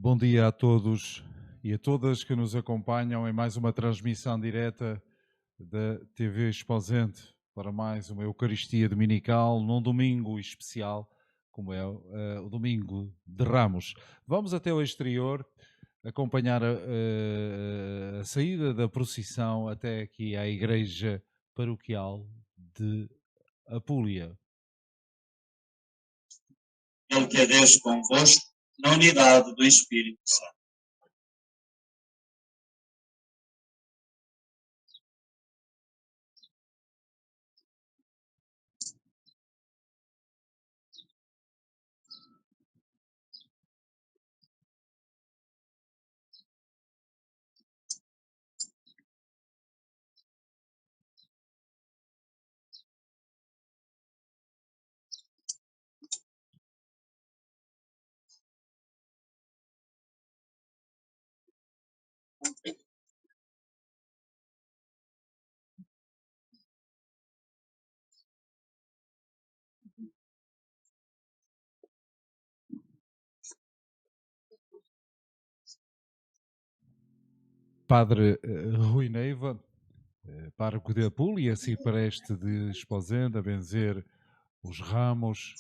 Bom dia a todos e a todas que nos acompanham em mais uma transmissão direta da TV Exposente para mais uma Eucaristia Dominical num domingo especial, como é o domingo de Ramos. Vamos até o exterior acompanhar a saída da procissão até aqui à Igreja Paroquial de Apúlia. Ele que é Deus convosco, na unidade do Espírito Santo. Padre Rui Neiva, pároco de Apulia, se preste de Esposende a benzer os ramos.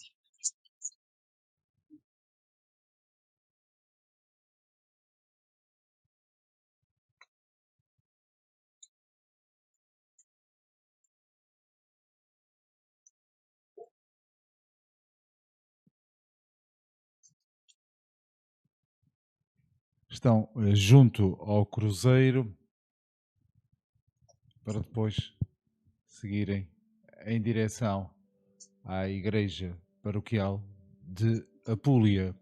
Estão junto ao cruzeiro para depois seguirem em direção à igreja paroquial de Apulia.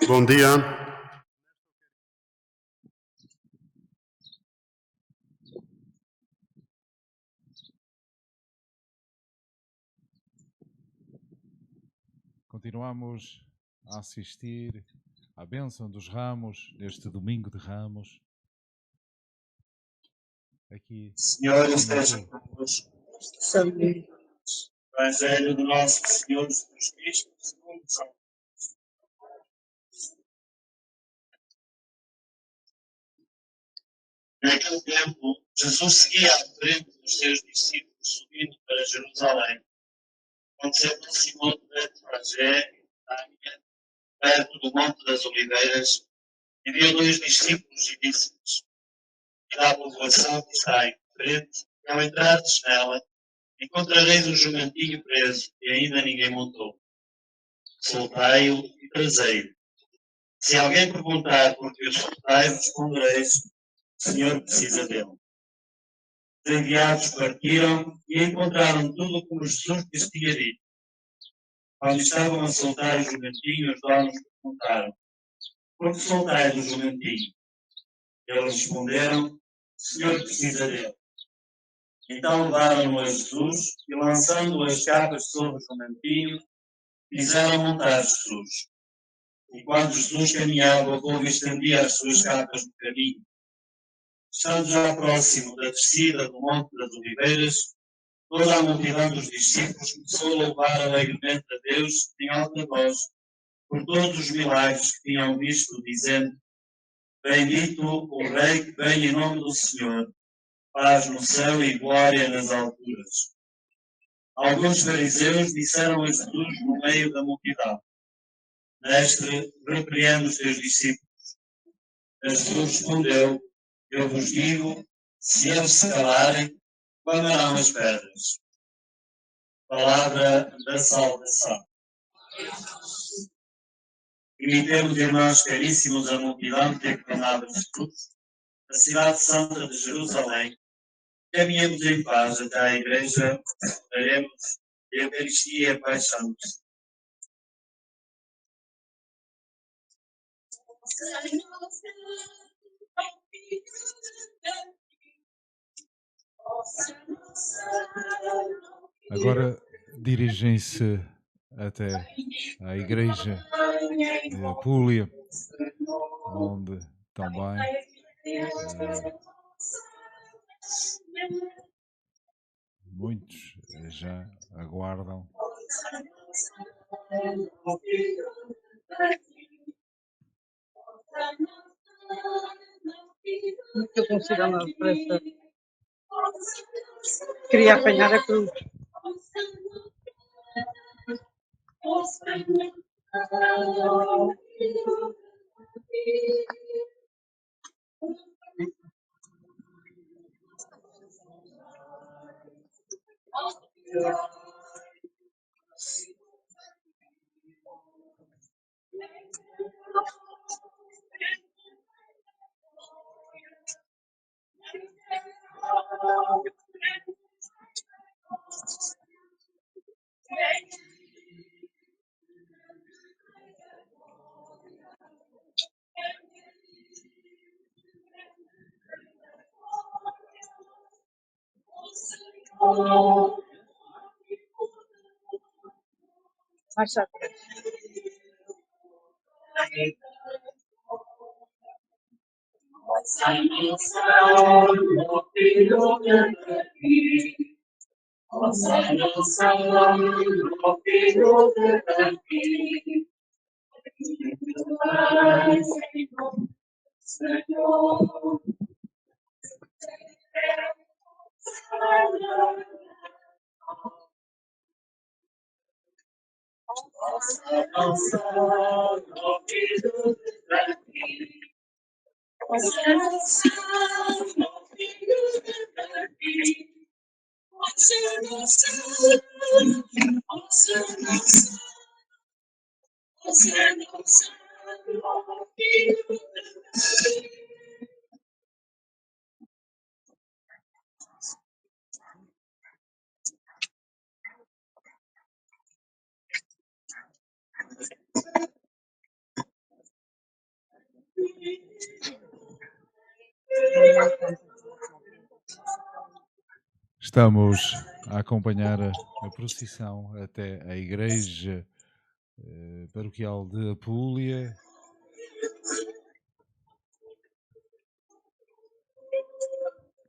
Bom dia. Continuamos a assistir à bênção dos ramos, neste domingo de Ramos. Aqui, Senhor esteja convosco. Evangelho do nosso Senhor Jesus Cristo, segundo São. Naquele tempo, Jesus seguia à frente dos seus discípulos, subindo para Jerusalém. Quando se aproximou de Betfagé e Betânia, perto do Monte das Oliveiras, enviou dois discípulos e disse-lhes: "E da povoação que está em frente, e ao entrardes nela, encontrareis um jumentinho preso, e ainda ninguém montou. Soltai-o e trazei-o. Se alguém perguntar por que o soltai, respondereis: o Senhor precisa dele." Os enviados partiram e encontraram tudo como Jesus lhes tinha dito. Quando estavam a soltar o jumentinho, os donos perguntaram: "Por que soltais o jumentinho?" Eles responderam: "O Senhor precisa dele." Então levaram-no a Jesus e, lançando as capas sobre o jumentinho, fizeram montar Jesus. E quando Jesus caminhava, o povo estendia as suas capas no caminho. Estando já próximo da descida do Monte das Oliveiras, toda a multidão dos discípulos começou a louvar alegremente a Deus em alta voz por todos os milagres que tinham visto, dizendo: "Bendito o Rei que vem em nome do Senhor, paz no céu e glória nas alturas." Alguns fariseus disseram a Jesus no meio da multidão: "Mestre, repreende os teus discípulos." Mas Jesus respondeu: "Eu vos digo, se eles se calarem, clamarão as pedras." Palavra da salvação. Imitemos, irmãos caríssimos, a multidão que aclamava Jesus, na cidade santa de Jerusalém, caminhemos em paz até à igreja, faremos a Eucaristia e a Paixão do Senhor. Agora dirigem-se até à igreja de Apulia, onde também muitos já aguardam. Eu consigo andar depressa. Queria apanhar a cruz. Marcha atrás. Estamos a acompanhar a procissão até a igreja paroquial de Apulia.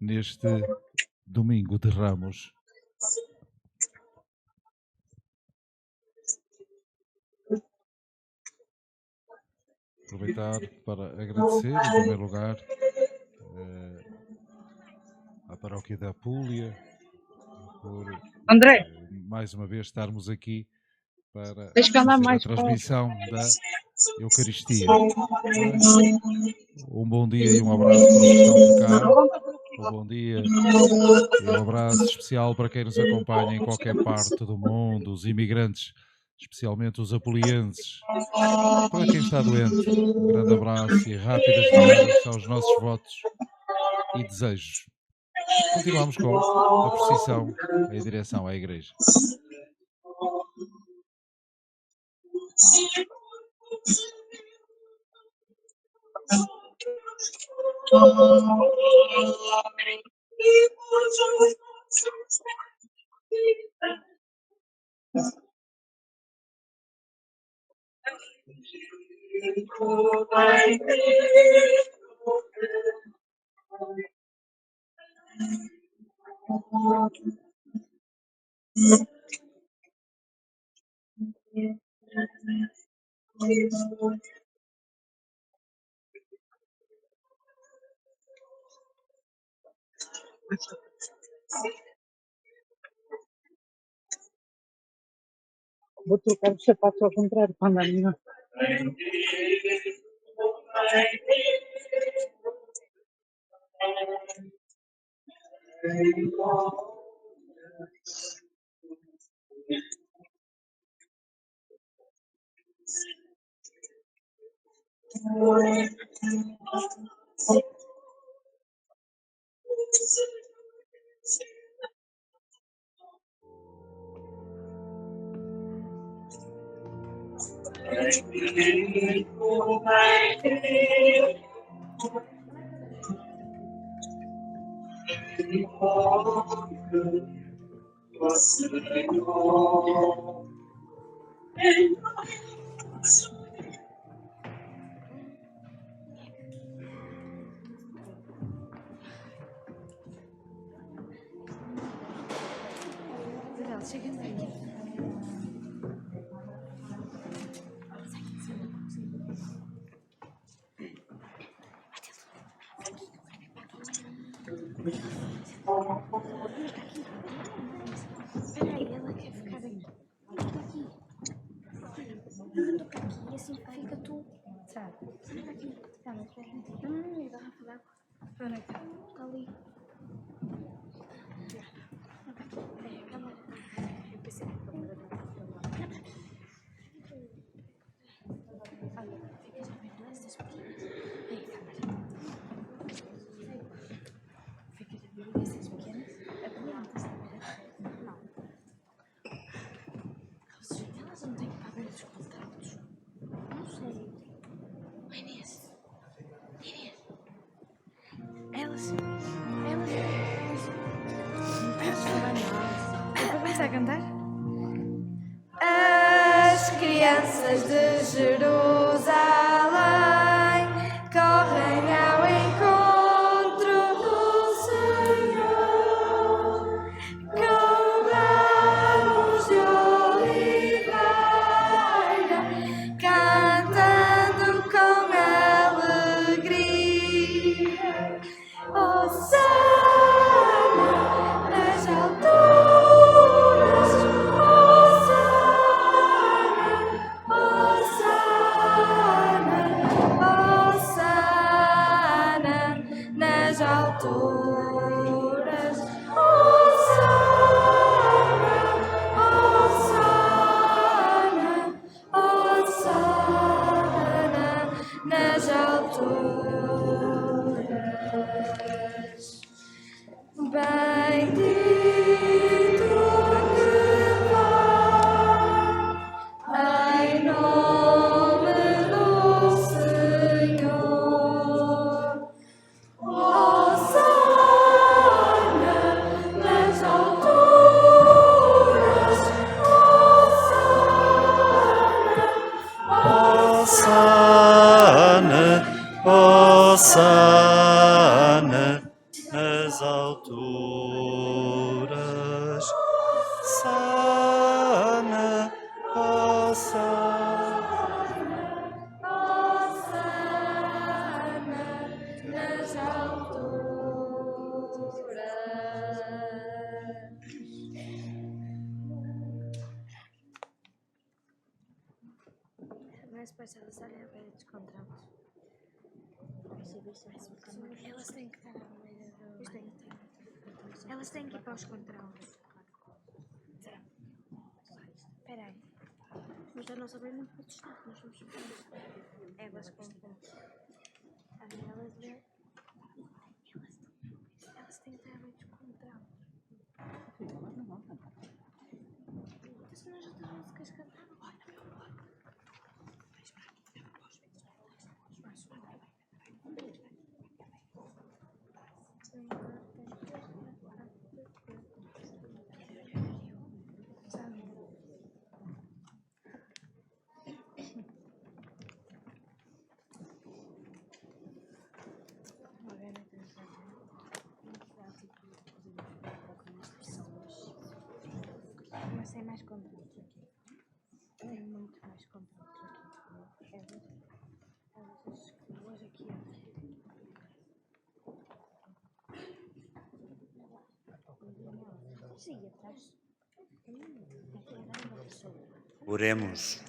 Neste domingo de Ramos. Aproveitar para agradecer, em primeiro lugar, à paróquia da Apulia por André, mais uma vez estarmos aqui para tens que andar fazer a mais perto. transmissão da Eucaristia. Um bom dia e um abraço para os que estão por cá. Um bom dia e um abraço especial para quem nos acompanha em qualquer parte do mundo, os imigrantes, especialmente os apulienses. Para quem está doente, um grande abraço e rápidas melhoras são os nossos votos e desejos. Continuamos com a procissão em direção à igreja. Vou trocar os sapatos ao contrário para andar melhor. Espera aí, ela quer ficar aqui. Toca aqui e assim fica tu. Sabe? Fica aqui. Calma, espera. Não, e garrafa d'água. Onde é que está? Está ali. É, calma. Eu pensei que era para olha, fica já bem nestas pequenas. Ei, calma. Fica já bem nestas pequenas. A primeira está a ver? Não. Elas não têm que pagar os contratos. Não sei. Inês. Elas falam mal. Eu vou começar a cantar. As crianças de Jerusalém correm ao encontro do Senhor com ramos de oliveira, cantando com alegria. Hosana nas alturas, Hosana, Hosana, Hosana nas alturas, Hosana, Hosana, Hosana nas alturas. Bendito que vai em nome do Senhor. Hosana nas alturas, Hosana, Hosana nas alturas. Hosana, Hosana. Hosana nas alturas. Mas depois elas olham a ver descontramos. Elas têm que estar no meio do... Elas têm que ir para os controles. Espera aí. Mas a nossa bem não pode estar. Nós vamos subir. Elas compram. Elas vê. Elas têm que estar bem descontroladas. Se nós já estávamos a cantar. Mas tem mais controles aqui. Tem muito mais controles aqui. Elas duas aqui. Sim, atrás. Oremos.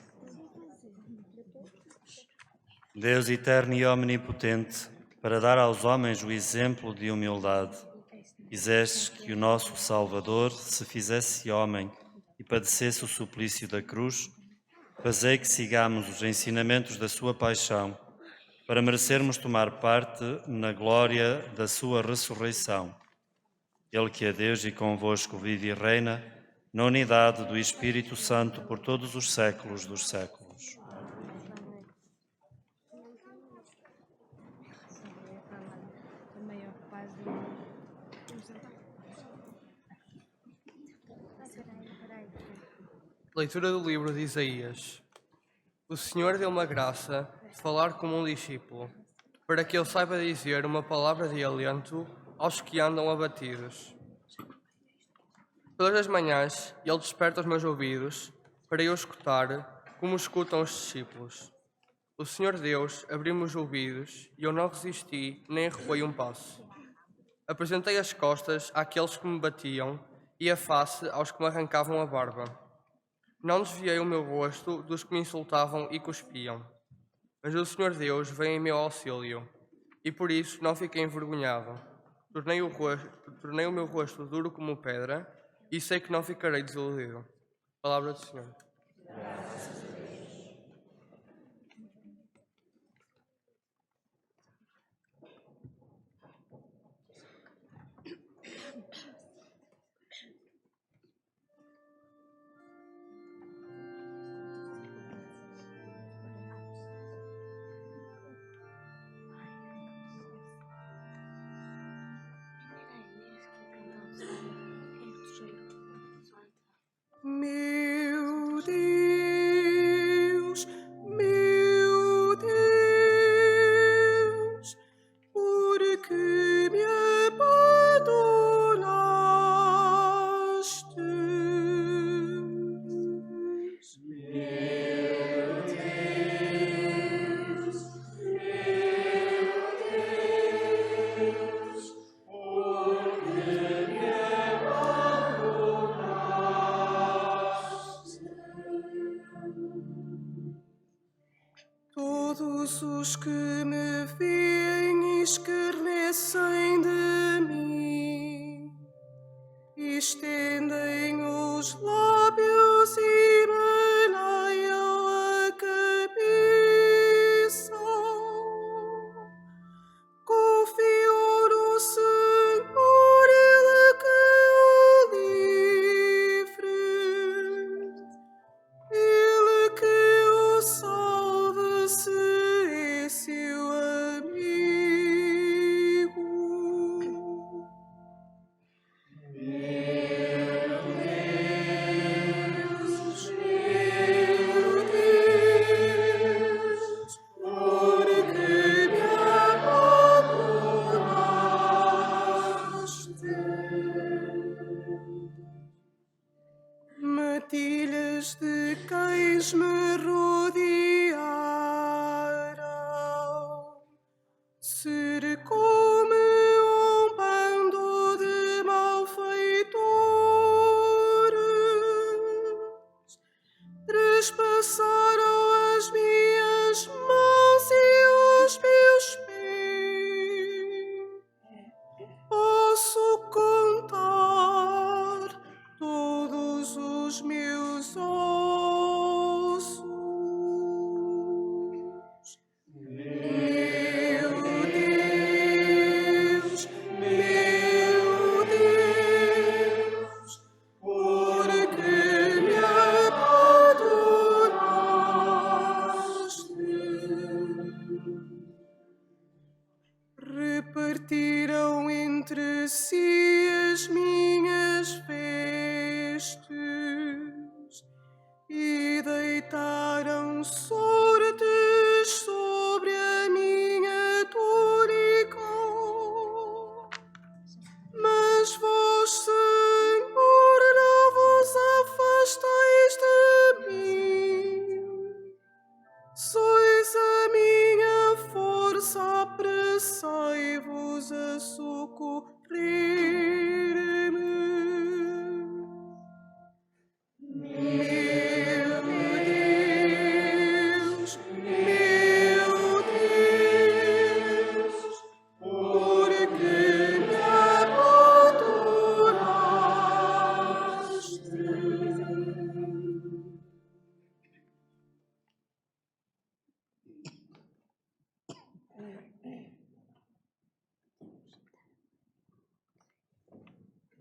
Deus eterno e omnipotente, para dar aos homens o exemplo de humildade, quisestes que o nosso Salvador se fizesse homem e padecesse o suplício da cruz. Fazei que sigamos os ensinamentos da sua paixão, para merecermos tomar parte na glória da sua ressurreição. Ele que é Deus e convosco vive e reina, na unidade do Espírito Santo por todos os séculos dos séculos. Também ocupado. Peraí. Leitura do livro de Isaías. O Senhor deu-me a graça de falar como um discípulo, para que ele saiba dizer uma palavra de alento aos que andam abatidos. Todas as manhãs ele desperta os meus ouvidos para eu escutar como escutam os discípulos. O Senhor Deus abriu-me os ouvidos e eu não resisti nem recuei um passo. Apresentei as costas àqueles que me batiam e a face aos que me arrancavam a barba. Não desviei o meu rosto dos que me insultavam e cuspiam. Mas o Senhor Deus veio em meu auxílio, e por isso não fiquei envergonhado. Tornei o meu rosto duro como pedra, e sei que não ficarei desiludido. Palavra do Senhor. Meu Deus, por que me abandonaste? Todos os que me veem escarnecem de mim, estendem os lábios e maneiam a cabeça. Confio no Senhor, Ele que o livre. Ele que o salve se é seu amigo. Meu Deus, por que me abandonaste? Matilhas de cães me rodearam, cercou-me um bando de malfeitores, trespassaram as minhas mãos e os meus pés. Posso contar todos os meus ossos. Meu Deus, por que me abandonaste?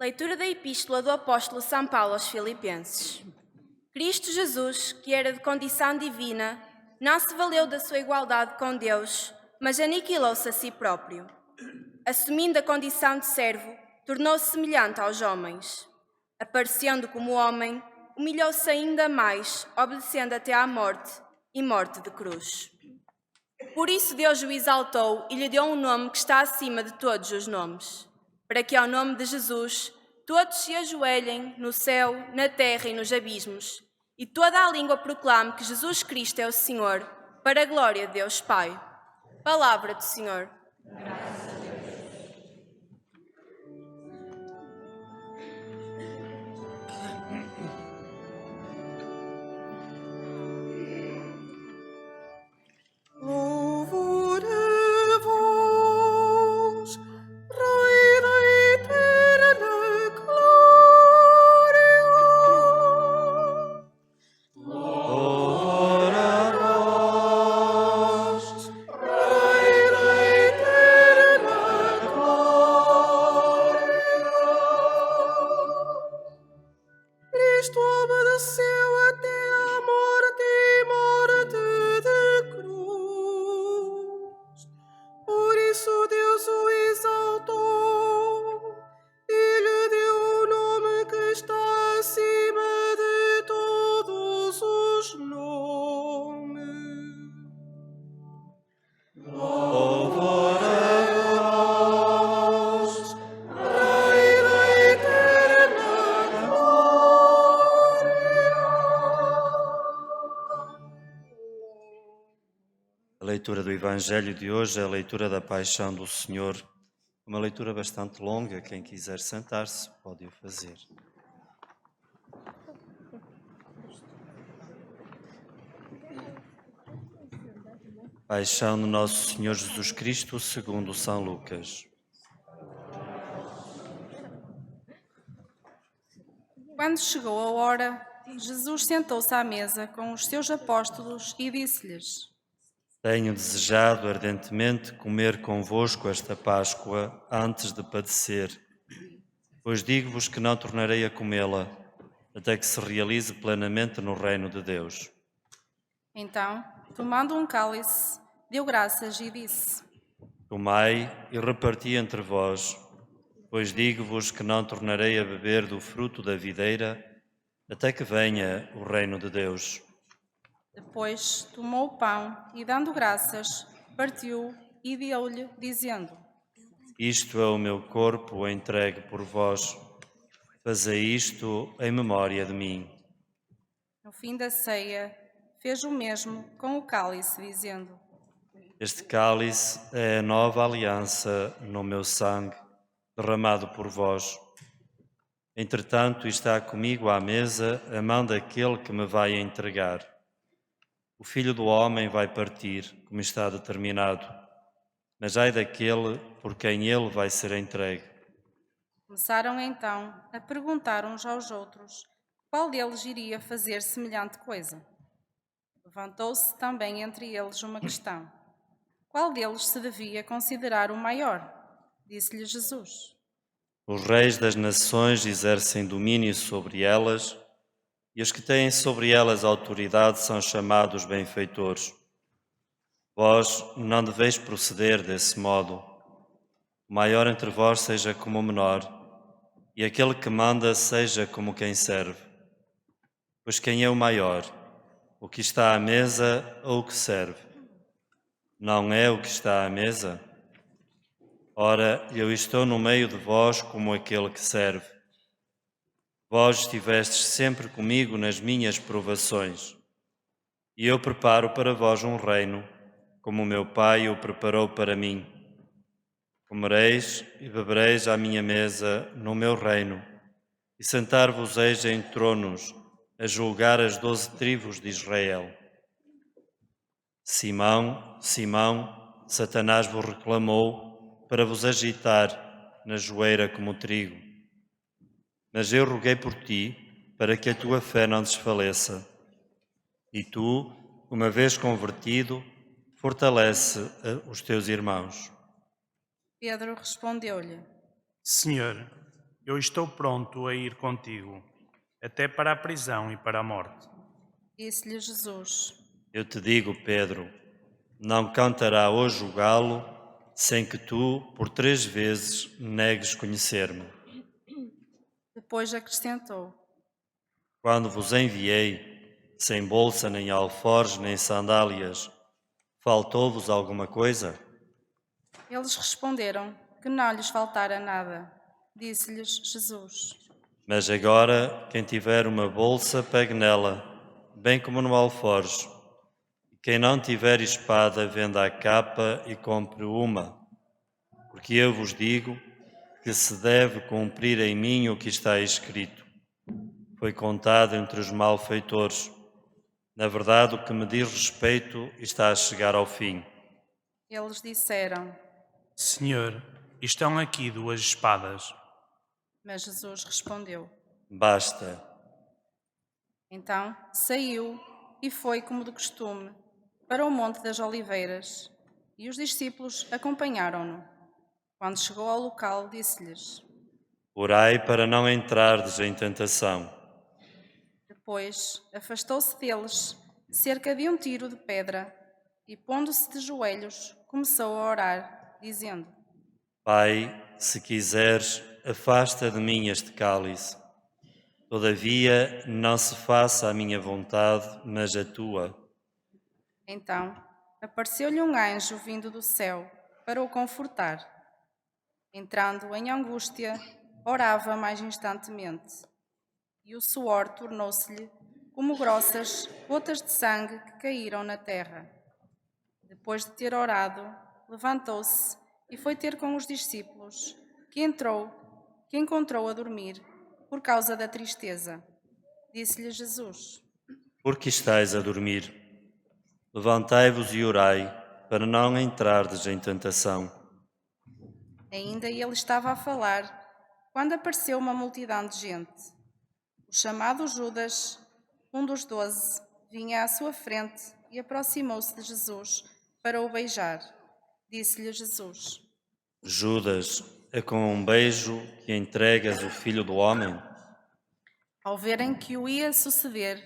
Leitura da Epístola do Apóstolo São Paulo aos Filipenses. Cristo Jesus, que era de condição divina, não se valeu da sua igualdade com Deus, mas aniquilou-se a si próprio. Assumindo a condição de servo, tornou-se semelhante aos homens. Aparecendo como homem, humilhou-se ainda mais, obedecendo até à morte e morte de cruz. Por isso Deus o exaltou e lhe deu um nome que está acima de todos os nomes, para que ao nome de Jesus todos se ajoelhem no céu, na terra e nos abismos, e toda a língua proclame que Jesus Cristo é o Senhor, para a glória de Deus Pai. Palavra do Senhor. Louvor a vós, Rei da eterna glória. Louvor a vós, Rei da eterna glória. Cristo obedeceu até à morte e morte de cruz. Por isso Deus o exaltou e lhe deu o nome que está acima de todos os nomes. louvor a vós, Rei da eterna glória. A leitura do Evangelho de hoje é a leitura da Paixão do Senhor. Uma leitura bastante longa, quem quiser sentar-se pode o fazer. Paixão do Nosso Senhor Jesus Cristo segundo São Lucas. Quando chegou a hora, Jesus sentou-se à mesa com os seus apóstolos e disse-lhes: Tenho desejado ardentemente comer convosco esta Páscoa antes de padecer, pois digo-vos que não tornarei a comê-la, até que se realize plenamente no reino de Deus. Então, tomando um cálice, deu graças e disse: Tomai e reparti entre vós, pois digo-vos que não tornarei a beber do fruto da videira, até que venha o reino de Deus. Depois tomou o pão e, dando graças, partiu e deu-lhe, dizendo: Isto é o meu corpo entregue por vós. Fazei isto em memória de mim. No fim da ceia, fez o mesmo com o cálice, dizendo: Este cálice é a nova aliança no meu sangue, derramado por vós. Entretanto, está comigo à mesa a mão daquele que me vai entregar. O Filho do Homem vai partir, como está determinado, mas ai daquele por quem ele vai ser entregue. Começaram então a perguntar uns aos outros qual deles iria fazer semelhante coisa. Levantou-se também entre eles uma questão: qual deles se devia considerar o maior? Disse-lhe Jesus: Os reis das nações exercem domínio sobre elas, e os que têm sobre elas autoridade são chamados benfeitores. Vós não deveis proceder desse modo. O maior entre vós seja como o menor, e aquele que manda seja como quem serve. Pois quem é o maior? O que está à mesa ou o que serve? Não é o que está à mesa? Ora, eu estou no meio de vós como aquele que serve. Vós estivestes sempre comigo nas minhas provações, e eu preparo para vós um reino, como o meu Pai o preparou para mim. Comereis e bebereis à minha mesa no meu reino, e sentar-vos-eis em tronos, a julgar as 12 tribos de Israel. Simão, Simão, Satanás vos reclamou para vos agitar na joeira como trigo. Mas eu roguei por ti, para que a tua fé não desfaleça. E tu, uma vez convertido, fortalece os teus irmãos. Pedro respondeu-lhe: Senhor, Eu estou pronto a ir contigo, até para a prisão e para a morte. Disse-lhe Jesus: Eu te digo, Pedro, não cantará hoje o galo sem que tu, por 3 vezes, negues conhecer-me. Depois acrescentou: Quando vos enviei, sem bolsa, nem alforjes, nem sandálias, faltou-vos alguma coisa? Eles responderam que não lhes faltara nada. Disse-lhes Jesus: Mas agora, quem tiver uma bolsa, pegue nela, bem como no alforje. E quem não tiver espada, venda a capa e compre uma. Porque eu vos digo que se deve cumprir em mim o que está escrito. Foi contado entre os malfeitores. Na verdade, o que me diz respeito está a chegar ao fim. Eles disseram: Senhor, estão aqui 2 espadas. Mas Jesus respondeu. Basta. Então saiu e foi, como de costume, para o Monte das Oliveiras, e os discípulos acompanharam-no. Quando chegou ao local, disse-lhes. Orai para não entrardes em tentação. Depois afastou-se deles cerca de 1 tiro de pedra e, pondo-se de joelhos, começou a orar, dizendo: Pai, se quiseres, afasta de mim este cálice. Todavia, não se faça a minha vontade, mas a tua. Então apareceu-lhe um anjo vindo do céu para o confortar. Entrando em angústia, orava mais instantemente, e o suor tornou-se-lhe como grossas gotas de sangue que caíram na terra. Depois de ter orado, levantou-se e foi ter com os discípulos, que encontrou a dormir por causa da tristeza. Disse-lhe Jesus: Por que estáis a dormir? Levantai-vos e orai, para não entrardes em tentação. Ainda ele estava a falar, quando apareceu uma multidão de gente. O chamado Judas, um dos 12, vinha à sua frente e aproximou-se de Jesus para o beijar. Disse-lhe Jesus: Judas, é com um beijo que entregas o Filho do Homem? Ao verem que o ia suceder,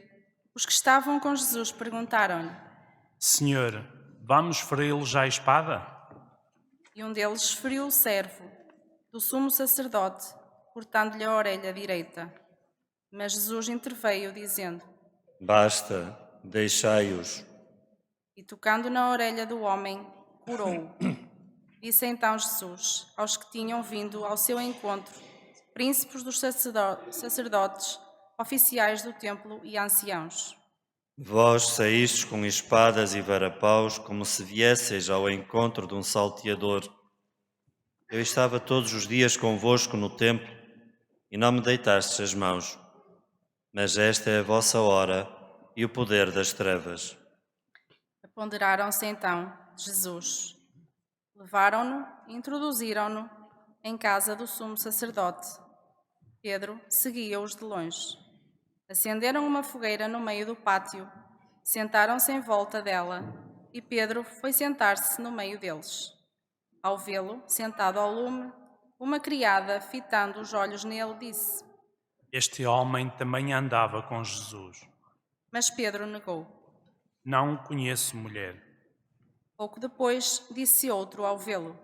os que estavam com Jesus perguntaram-lhe, Senhor, vamos feri-los à espada? e um deles feriu o servo do sumo sacerdote, cortando-lhe a orelha direita. Mas Jesus interveio, dizendo, Basta, deixai-os. e tocando na orelha do homem, curou-o. Disse então Jesus aos que tinham vindo ao seu encontro, príncipes dos sacerdotes, oficiais do templo e anciãos. Vós saístes com espadas e varapaus como se viesseis ao encontro de um salteador. Eu estava todos os dias convosco no templo e não me deitastes as mãos. Mas esta é a vossa hora e o poder das trevas. Apoderaram-se então de Jesus. Levaram-no e introduziram-no em casa do sumo sacerdote. Pedro seguia-os de longe. Acenderam uma fogueira no meio do pátio, sentaram-se em volta dela e Pedro foi sentar-se no meio deles. Ao vê-lo sentado ao lume, uma criada, fitando os olhos nele, disse: Este homem também andava com Jesus. Mas Pedro negou. Não o conheço, mulher. Pouco depois, disse outro ao vê-lo.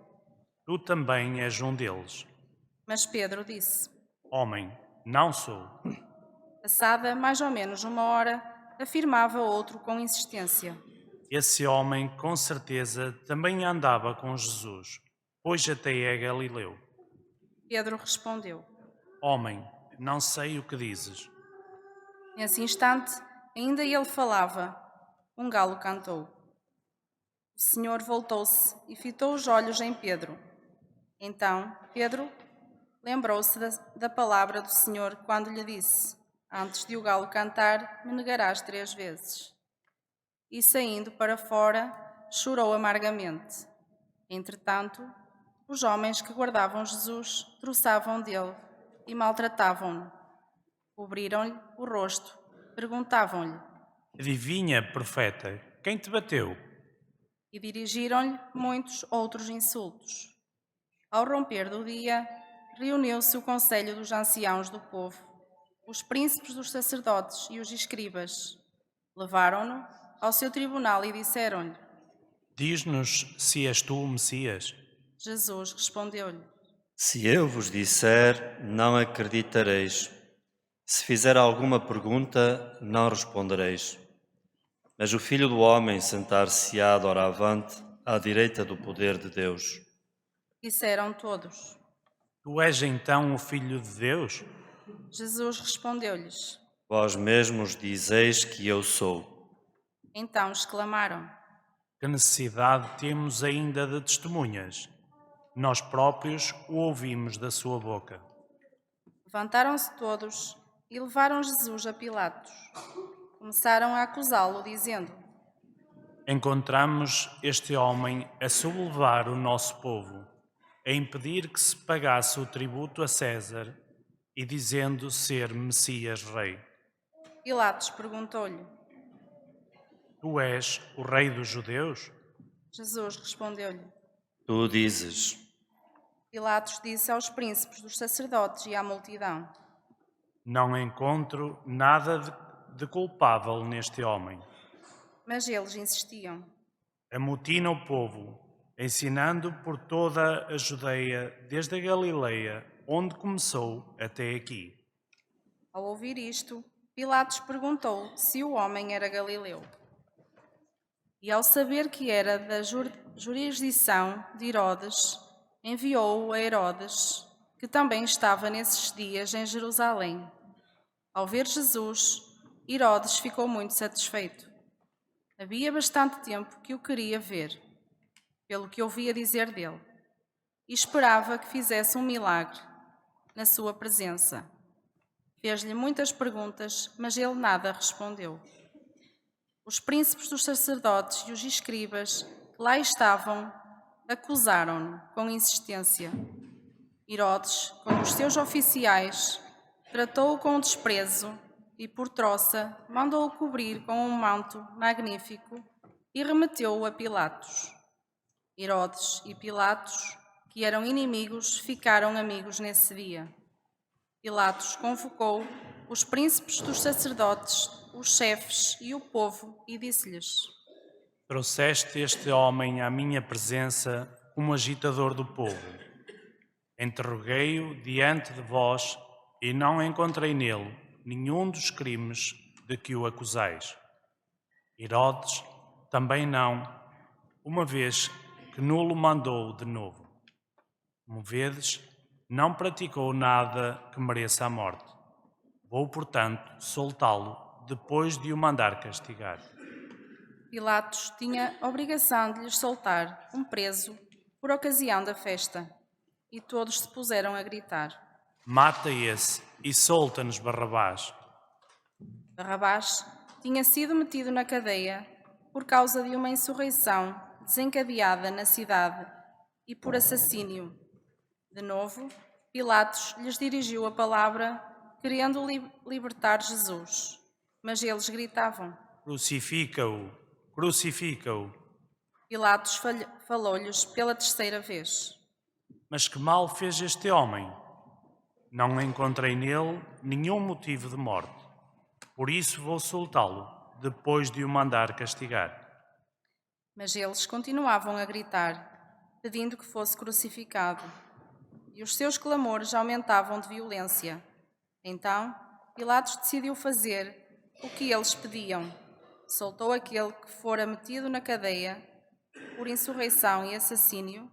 Tu também és um deles. Mas Pedro disse: Homem, não sou. Passada mais ou menos 1 hora, afirmava outro com insistência: Esse homem, com certeza, também andava com Jesus, pois até é galileu. Pedro respondeu. Homem, não sei o que dizes. Nesse instante, ainda ele falava, um galo cantou. O Senhor voltou-se e fitou os olhos em Pedro. Então, Pedro lembrou-se da palavra do Senhor quando lhe disse: Antes de o galo cantar, me negarás 3 vezes. E saindo para fora, chorou amargamente. Entretanto, os homens que guardavam Jesus troçavam dele e maltratavam-no. Cobriram-lhe o rosto, perguntavam-lhe, Adivinha, profeta, quem te bateu? e dirigiram-lhe muitos outros insultos. Ao romper do dia, reuniu-se o conselho dos anciãos do povo, os príncipes dos sacerdotes e os escribas. Levaram-no ao seu tribunal e disseram-lhe. Diz-nos se és tu o Messias. Jesus respondeu-lhe. Se eu vos disser, não acreditareis. Se fizer alguma pergunta, não respondereis. Mas o Filho do Homem sentar-se-á doravante à direita do poder de Deus. Disseram todos. Tu és então o Filho de Deus? Jesus respondeu-lhes. Vós mesmos dizeis que eu sou. Então exclamaram. Que necessidade temos ainda de testemunhas? Nós próprios o ouvimos da sua boca. Levantaram-se todos e levaram Jesus a Pilatos. Começaram a acusá-lo, dizendo. Encontramos este homem a sublevar o nosso povo, a impedir que se pagasse o tributo a César e dizendo ser Messias rei. Pilatos perguntou-lhe. Tu és o rei dos judeus? Jesus respondeu-lhe. Tu dizes. Pilatos disse aos príncipes dos sacerdotes e à multidão. Não encontro nada de culpável neste homem. Mas eles insistiam. Amotina o povo, ensinando por toda a Judeia, desde a Galileia, onde começou até aqui. Ao ouvir isto, Pilatos perguntou se o homem era galileu. E ao saber que era da jurisdição de Herodes, enviou-o a Herodes, que também estava nesses dias em Jerusalém. Ao ver Jesus, Herodes ficou muito satisfeito. Havia bastante tempo que o queria ver, pelo que ouvia dizer dele, e esperava que fizesse um milagre na sua presença. Fez-lhe muitas perguntas, mas ele nada respondeu. Os príncipes dos sacerdotes e os escribas que lá estavam acusaram-no com insistência. Herodes, com os seus oficiais, tratou-o com desprezo e, por troça, mandou-o cobrir com um manto magnífico e remeteu-o a Pilatos. Herodes e Pilatos, que eram inimigos, ficaram amigos nesse dia. Pilatos convocou os príncipes dos sacerdotes, os chefes e o povo e disse-lhes. Trouxeste este homem à minha presença como agitador do povo. Interroguei-o diante de vós e não encontrei nele nenhum dos crimes de que o acusais. Herodes também não, uma vez que nulo mandou de novo. Como vedes, não praticou nada que mereça a morte. Vou, portanto, soltá-lo depois de o mandar castigar. Pilatos tinha obrigação de lhes soltar um preso por ocasião da festa, e todos se puseram a gritar. Mata esse e solta-nos Barrabás. Barrabás tinha sido metido na cadeia por causa de uma insurreição desencadeada na cidade e por assassínio. De novo, Pilatos lhes dirigiu a palavra, querendo libertar Jesus. Mas eles gritavam. Crucifica-o! Crucifica-o! Pilatos falou-lhes pela terceira vez. Mas que mal fez este homem? Não encontrei nele nenhum motivo de morte. Por isso vou soltá-lo, depois de o mandar castigar. Mas eles continuavam a gritar, pedindo que fosse crucificado. E os seus clamores aumentavam de violência. Então, Pilatos decidiu fazer o que eles pediam. Soltou aquele que fora metido na cadeia por insurreição e assassínio,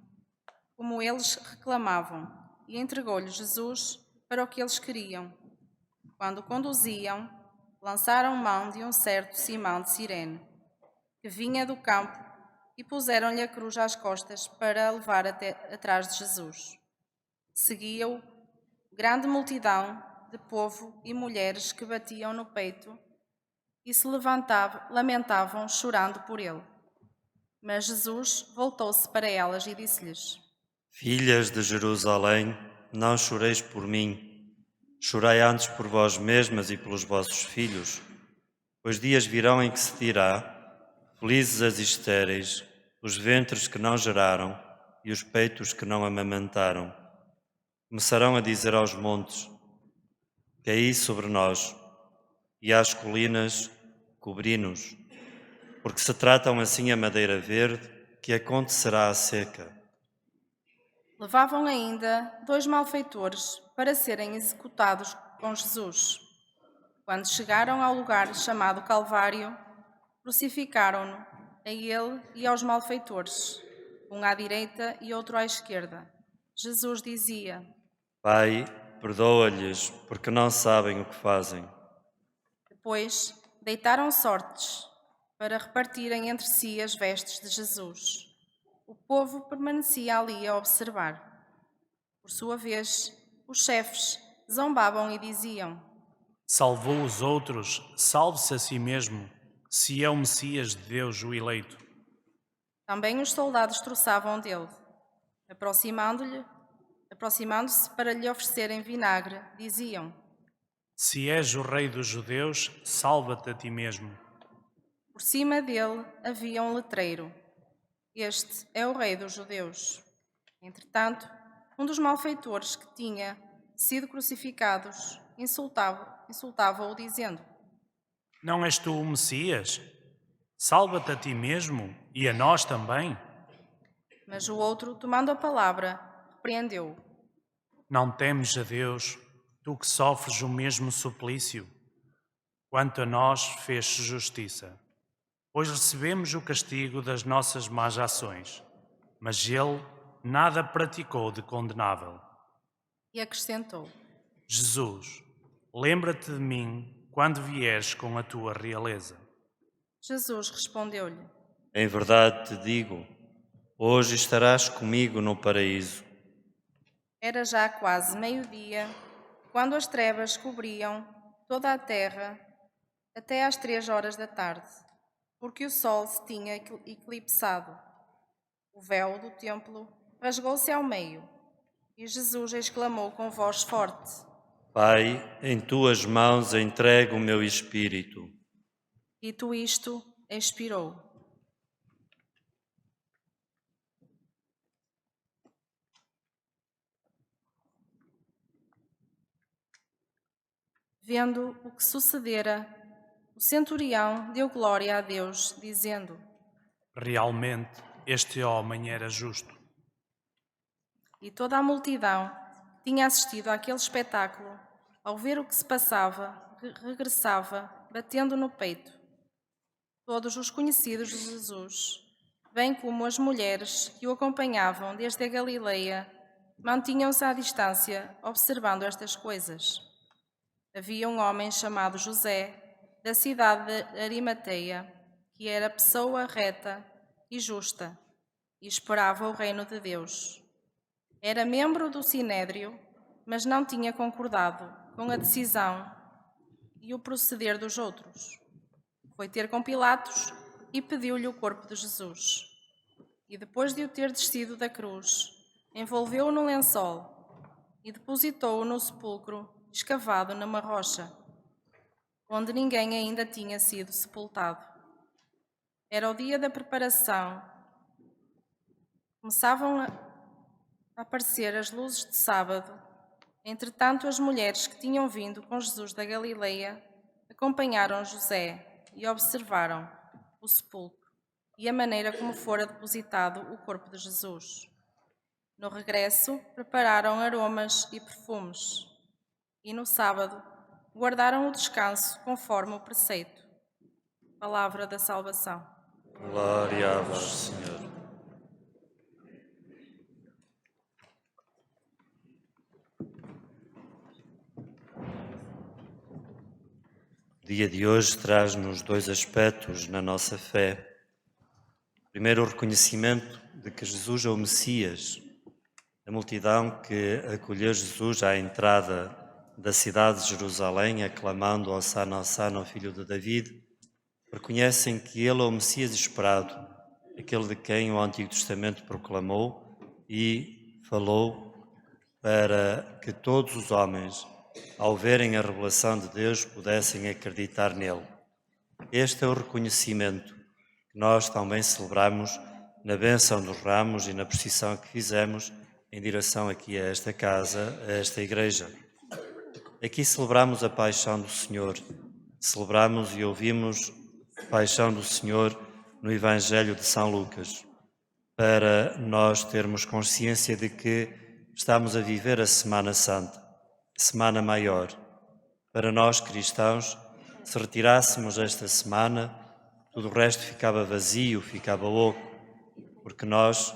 como eles reclamavam, e entregou-lhe Jesus para o que eles queriam. Quando o conduziam, lançaram mão de um certo Simão de Cirene, que vinha do campo, e puseram-lhe a cruz às costas para a levar até atrás de Jesus. Seguia-o grande multidão de povo e mulheres que batiam no peito e se lamentavam, chorando por ele. Mas Jesus voltou-se para elas e disse-lhes: Filhas de Jerusalém, não choreis por mim, chorai antes por vós mesmas e pelos vossos filhos, pois dias virão em que se dirá: felizes as estéreis, os ventres que não geraram e os peitos que não amamentaram. Começarão a dizer aos montes: caí sobre nós, e às colinas, cobri-nos, porque se tratam assim a madeira verde, que acontecerá a seca. Levavam ainda 2 malfeitores para serem executados com Jesus. Quando chegaram ao lugar chamado Calvário, crucificaram-no, a ele e aos malfeitores, um à direita e outro à esquerda. Jesus dizia: Pai, perdoa-lhes, porque não sabem o que fazem. Depois deitaram sortes para repartirem entre si as vestes de Jesus. O povo permanecia ali a observar. Por sua vez, os chefes zombavam e diziam: Salvou os outros, salve-se a si mesmo, se é o Messias de Deus, o eleito. Também os soldados troçavam dele. Aproximando-se para lhe oferecerem vinagre, diziam: Se és o rei dos judeus, salva-te a ti mesmo. Por cima dele havia um letreiro: Este é o rei dos judeus. Entretanto, um dos malfeitores que tinha sido crucificados insultava-o, dizendo: Não és tu o Messias? Salva-te a ti mesmo e a nós também. Mas o outro, tomando a palavra, repreendeu-o. Não temes a Deus, tu que sofres o mesmo suplício? Quanto a nós, fez-se justiça, pois recebemos o castigo das nossas más ações, mas ele nada praticou de condenável. E acrescentou: Jesus, lembra-te de mim quando vieres com a tua realeza. Jesus respondeu-lhe: Em verdade te digo, hoje estarás comigo no paraíso. Era já quase meio-dia, quando as trevas cobriam toda a terra até às 3 horas da tarde, porque o sol se tinha eclipsado. O véu do templo rasgou-se ao meio, e Jesus exclamou com voz forte: Pai, em tuas mãos entrego o meu espírito. Dito isto, expirou. Vendo o que sucedera, o centurião deu glória a Deus, dizendo: Realmente, este homem era justo. E toda a multidão que tinha assistido àquele espetáculo, ao ver o que se passava, regressava, batendo no peito. Todos os conhecidos de Jesus, bem como as mulheres que o acompanhavam desde a Galileia, mantinham-se à distância, observando estas coisas. Havia um homem chamado José, da cidade de Arimateia, que era pessoa reta e justa, e esperava o reino de Deus. Era membro do Sinédrio, mas não tinha concordado com a decisão e o proceder dos outros. Foi ter com Pilatos e pediu-lhe o corpo de Jesus. E depois de o ter descido da cruz, envolveu-o no lençol e depositou-o no sepulcro escavado numa rocha, onde ninguém ainda tinha sido sepultado. Era o dia da preparação. Começavam a aparecer as luzes de sábado. Entretanto, as mulheres que tinham vindo com Jesus da Galileia acompanharam José e observaram o sepulcro e a maneira como fora depositado o corpo de Jesus. No regresso, prepararam aromas e perfumes. E no sábado, guardaram o descanso conforme o preceito. Palavra da salvação. Glória a vós, Senhor. O dia de hoje traz-nos 2 aspectos na nossa fé. Primeiro, o reconhecimento de que Jesus é o Messias. A multidão que acolheu Jesus à entrada da cidade de Jerusalém, aclamando Hosanna, filho de David, reconhecem que ele é o Messias esperado, aquele de quem o Antigo Testamento proclamou e falou para que todos os homens, ao verem a revelação de Deus, pudessem acreditar nele. Este é o reconhecimento que nós também celebramos na bênção dos ramos e na procissão que fizemos em direção aqui a esta casa, a esta igreja. Aqui celebramos a paixão do Senhor, celebramos e ouvimos a paixão do Senhor no Evangelho de São Lucas, para nós termos consciência de que estamos a viver a Semana Santa, a Semana Maior. Para nós cristãos, se retirássemos esta semana, tudo o resto ficava vazio, ficava oco, porque nós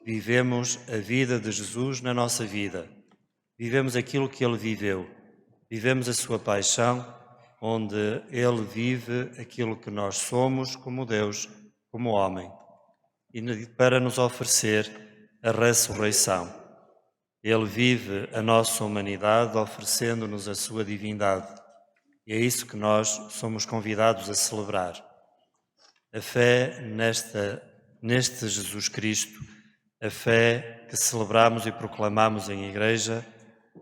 vivemos a vida de Jesus na nossa vida, vivemos aquilo que Ele viveu, vivemos a sua paixão, onde Ele vive aquilo que nós somos como Deus, como homem, e para nos oferecer a ressurreição. Ele vive a nossa humanidade oferecendo-nos a sua divindade. E é isso que nós somos convidados a celebrar. A fé neste Jesus Cristo, a fé que celebramos e proclamamos em Igreja,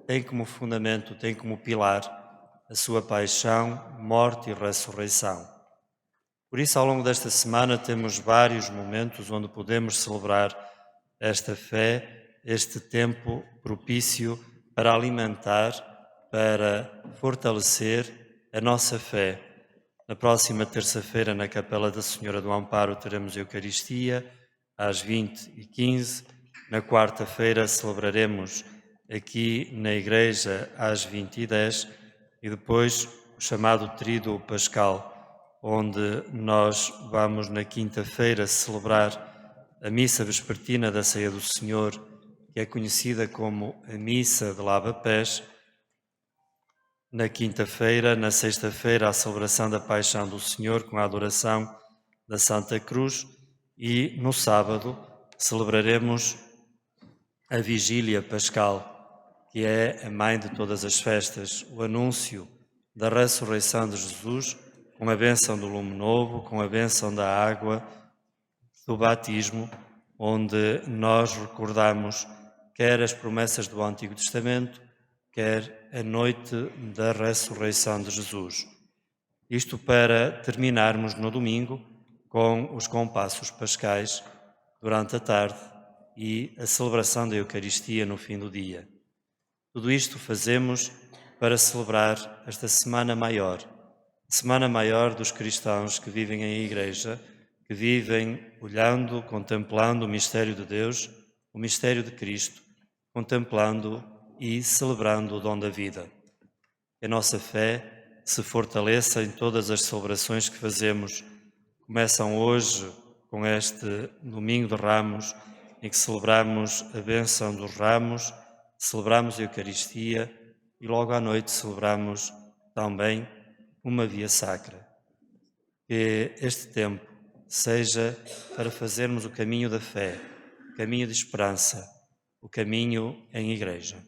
tem como fundamento, tem como pilar a sua paixão, morte e ressurreição. Por isso, ao longo desta semana, temos vários momentos onde podemos celebrar esta fé, este tempo propício para alimentar, para fortalecer a nossa fé. Na próxima terça-feira, na Capela da Senhora do Amparo, teremos Eucaristia, às 20h15. Na quarta-feira, celebraremos aqui na Igreja, às 20h10. E depois, o chamado Tríduo Pascal, onde nós vamos, na quinta-feira, celebrar a Missa Vespertina da Ceia do Senhor, que é conhecida como a Missa de Lava-Pés. Na quinta-feira, na sexta-feira, a celebração da Paixão do Senhor com a adoração da Santa Cruz, e no sábado celebraremos a Vigília Pascal, que é a mãe de todas as festas, o anúncio da ressurreição de Jesus, com a bênção do lume novo, com a bênção da água do batismo, onde nós recordamos quer as promessas do Antigo Testamento, quer a noite da ressurreição de Jesus. Isto para terminarmos no domingo com os compassos pascais durante a tarde e a celebração da Eucaristia no fim do dia. Tudo isto fazemos para celebrar esta Semana Maior, a Semana Maior dos cristãos que vivem em Igreja, que vivem olhando, contemplando o mistério de Deus, o mistério de Cristo, contemplando e celebrando o dom da vida. Que a nossa fé se fortaleça em todas as celebrações que fazemos. Começam hoje com este Domingo de Ramos, em que celebramos a bênção dos ramos, celebramos a Eucaristia e logo à noite celebramos também uma via sacra. Que este tempo seja para fazermos o caminho da fé, o caminho de esperança, o caminho em Igreja.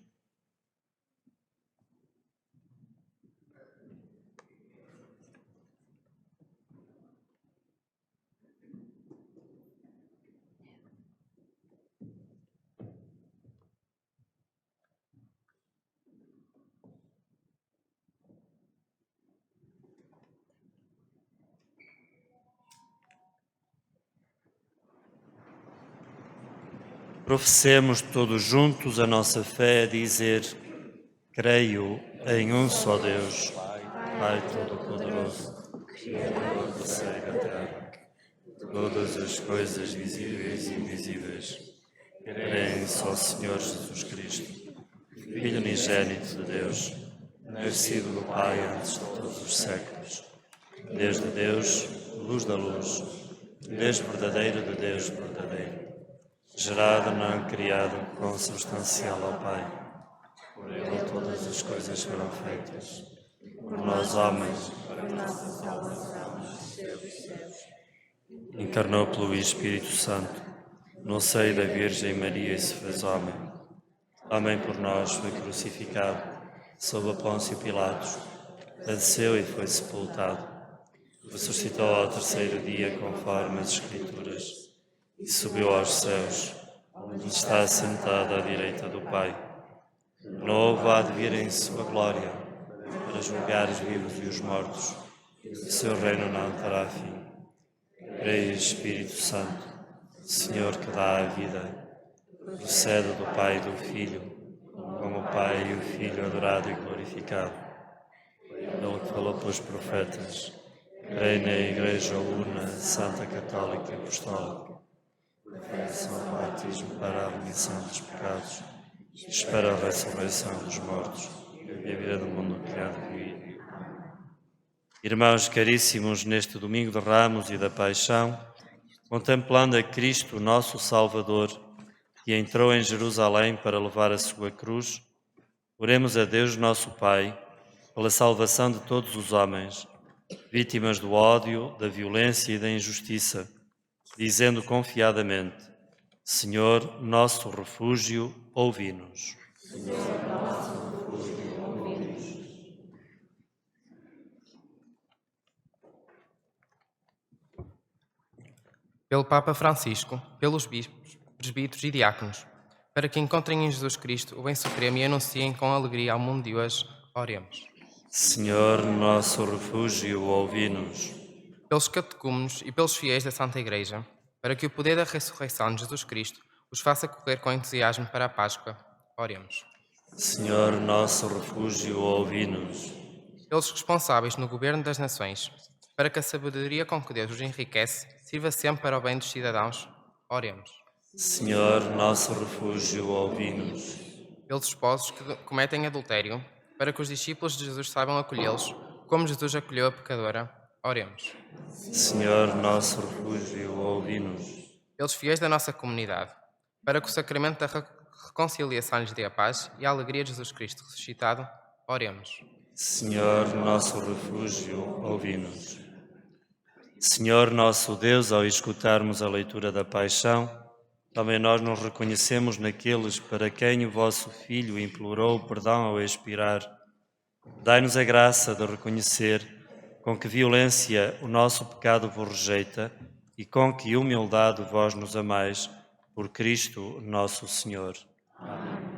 Professemos todos juntos a nossa fé a dizer: creio em um só Deus, Pai Todo-Poderoso, Criador do céu e da terra, todas as coisas visíveis e invisíveis. Creio em só Senhor Jesus Cristo, Filho unigênito de Deus, nascido do Pai antes de todos os séculos, desde Deus, luz da luz, Deus verdadeiro de Deus verdadeiro, gerado, não criado, consubstancial ao Pai. Por Ele todas as coisas foram feitas. Por nós, homens, para nossa salvação, nasceu dos céus. Encarnou pelo Espírito Santo, no seio da Virgem Maria e se fez homem. Homem por nós foi crucificado, sob a Pôncio Pilatos, padeceu e foi sepultado. Ressuscitou ao terceiro dia, conforme as Escrituras, e subiu aos céus, onde está assentado à direita do Pai. De novo há de vir em sua glória, para julgar os vivos e os mortos. O seu reino não terá fim. Creio, Espírito Santo, Senhor que dá a vida, procede do Pai e do Filho, como o Pai e o Filho adorado e glorificado. Ele que falou pelos profetas, creio na Igreja Una, Santa Católica e Apostólica, confissão do batismo para a remissão dos pecados, e espero a ressurreição dos mortos e a vida do mundo que há de vir. Irmãos caríssimos, neste domingo de Ramos e da Paixão, contemplando a Cristo, nosso Salvador, que entrou em Jerusalém para levar a sua cruz, oremos a Deus nosso Pai, pela salvação de todos os homens, vítimas do ódio, da violência e da injustiça, dizendo confiadamente: Senhor, nosso refúgio, ouvi-nos. Pelo Papa Francisco, pelos bispos, presbíteros e diáconos, para que encontrem em Jesus Cristo o bem supremo e anunciem com alegria ao mundo de hoje, oremos. Senhor, nosso refúgio, ouvi-nos. Pelos catecúmenos e pelos fiéis da Santa Igreja, para que o poder da ressurreição de Jesus Cristo os faça correr com entusiasmo para a Páscoa, oremos. Senhor, nosso refúgio, ouvi-nos. Pelos responsáveis no governo das nações, para que a sabedoria com que Deus os enriquece sirva sempre para o bem dos cidadãos, oremos. Senhor, nosso refúgio, ouvi-nos. Pelos esposos que cometem adultério, para que os discípulos de Jesus saibam acolhê-los, como Jesus acolheu a pecadora, oremos. Senhor, nosso refúgio, ouvi-nos. Pelos fiéis da nossa comunidade, para que o sacramento da reconciliação lhes dê a paz e a alegria de Jesus Cristo ressuscitado, oremos. Senhor, nosso refúgio, ouvi-nos. Senhor, nosso Deus, ao escutarmos a leitura da Paixão, também nós nos reconhecemos naqueles para quem o vosso Filho implorou perdão ao expirar. Dai-nos a graça de reconhecer com que violência o nosso pecado vos rejeita e com que humildade vós nos amais, por Cristo nosso Senhor. Amém.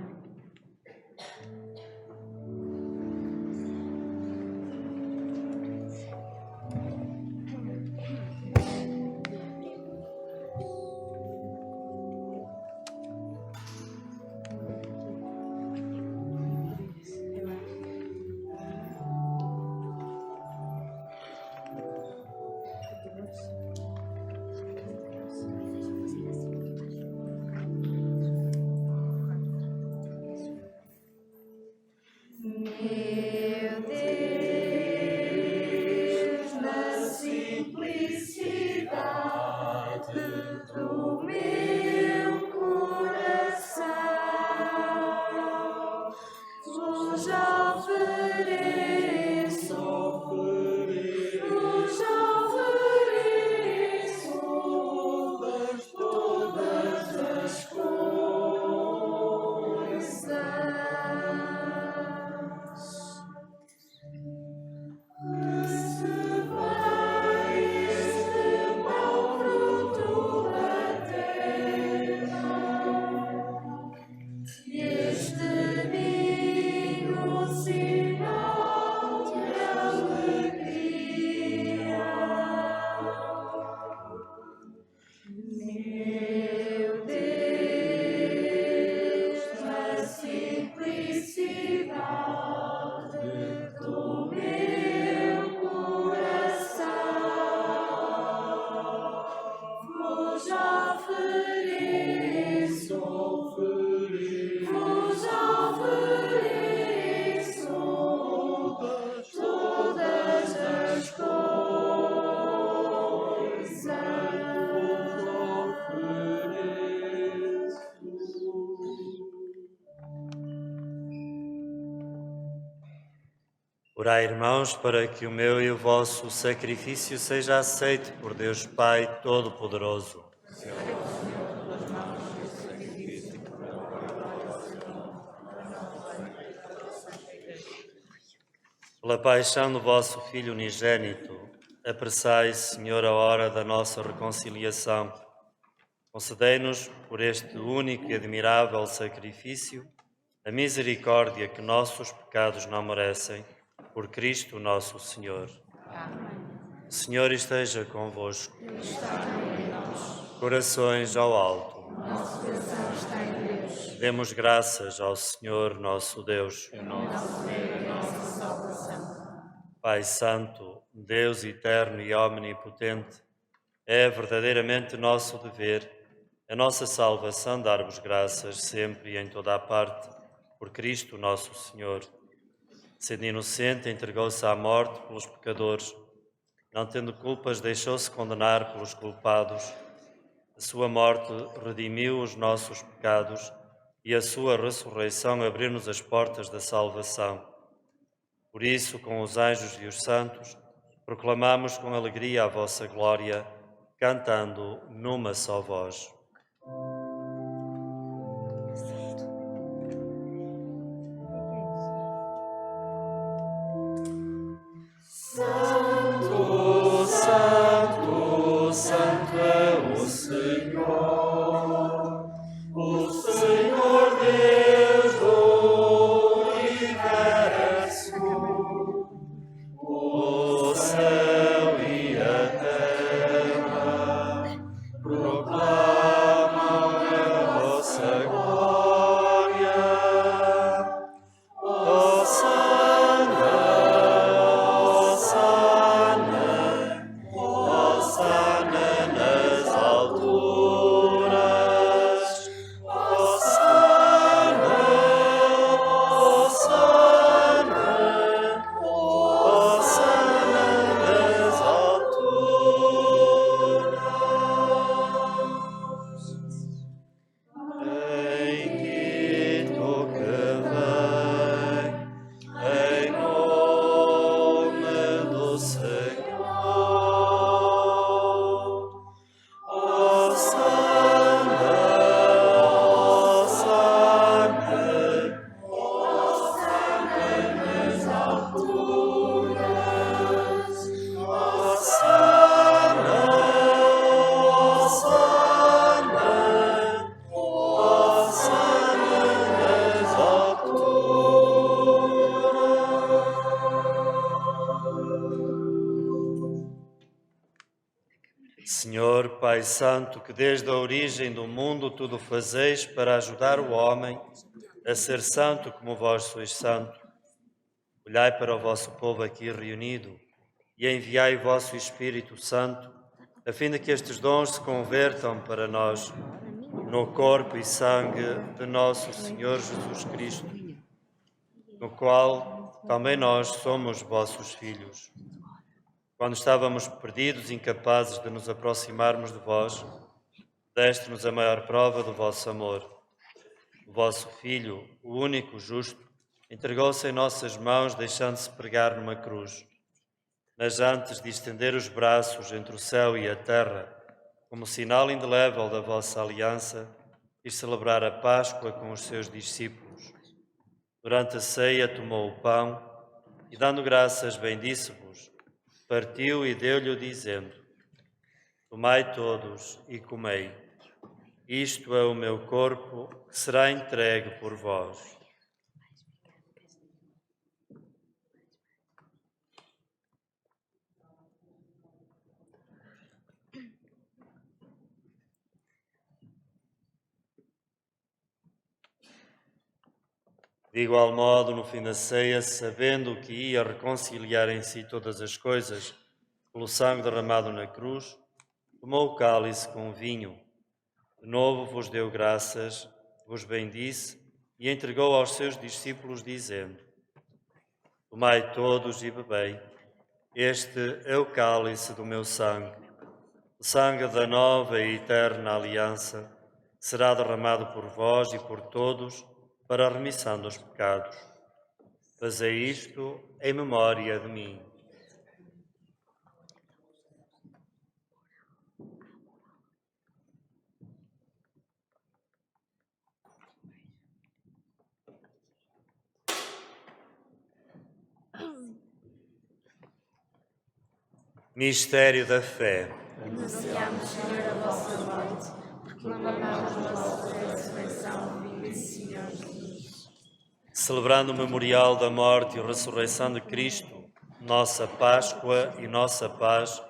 Orai, irmãos, para que o meu e o vosso sacrifício seja aceito por Deus Pai Todo-Poderoso. Pela paixão do vosso Filho unigênito, apressai, Senhor, a hora da nossa reconciliação. Concedei-nos, por este único e admirável sacrifício, a misericórdia que nossos pecados não merecem, por Cristo nosso Senhor. Amém. O Senhor esteja convosco. Corações ao alto. Nosso coração está em Demos graças ao Senhor nosso Deus. Pai Santo, Deus eterno e omnipotente, é verdadeiramente nosso dever, a nossa salvação, dar-vos graças sempre e em toda a parte, por Cristo nosso Senhor. Sendo inocente, entregou-se à morte pelos pecadores, não tendo culpas, deixou-se condenar pelos culpados. A sua morte redimiu os nossos pecados e a sua ressurreição abriu-nos as portas da salvação. Por isso, com os anjos e os santos, proclamamos com alegria a vossa glória, cantando numa só voz. Santo, Santo, Santo é o Senhor Deus do universo. O céu e a terra proclamam a vossa glória. Hosana, Hosana, Hosana nas alturas. Hosana, Hosana, Hosana nas alturas. Bendito que vem em nome do Senhor. Hosana, Hosana, Hosana nas alturas. Hosana, Hosana, Hosana nas alturas. Senhor, Pai Santo, que desde a origem do mundo tudo fazeis para ajudar o homem a ser santo como vós sois santo, olhai para o vosso povo aqui reunido e enviai o vosso Espírito Santo, a fim de que estes dons se convertam para nós no corpo e sangue de nosso Senhor Jesus Cristo, no qual também nós somos vossos filhos. Quando estávamos perdidos, incapazes de nos aproximarmos de vós, deste-nos a maior prova do vosso amor. O vosso Filho, o único justo, entregou-se em nossas mãos, deixando-se pregar numa cruz. Mas antes de estender os braços entre o céu e a terra, como sinal indelével da vossa aliança, quis celebrar a Páscoa com os seus discípulos. Durante a ceia tomou o pão e, dando graças, bendisse-vos, partiu e deu-lhe dizendo: tomai todos e comei. Isto é o meu corpo, que será entregue por vós. De igual modo, no fim da ceia, sabendo que ia reconciliar em si todas as coisas, pelo sangue derramado na cruz, tomou o cálice com vinho. De novo vos deu graças, vos bendisse e entregou aos seus discípulos, dizendo: tomai todos e bebei. Este é o cálice do meu sangue, o sangue da nova e eterna aliança, que será derramado por vós e por todos, para a remissão dos pecados. Fazei isto em memória de mim. Mistério da fé. Anunciamos, Senhor, a vossa morte, proclamamos a vossa ressurreição, vive Senhor Jesus. Celebrando o memorial da morte e ressurreição de Cristo, nossa Páscoa e nossa paz,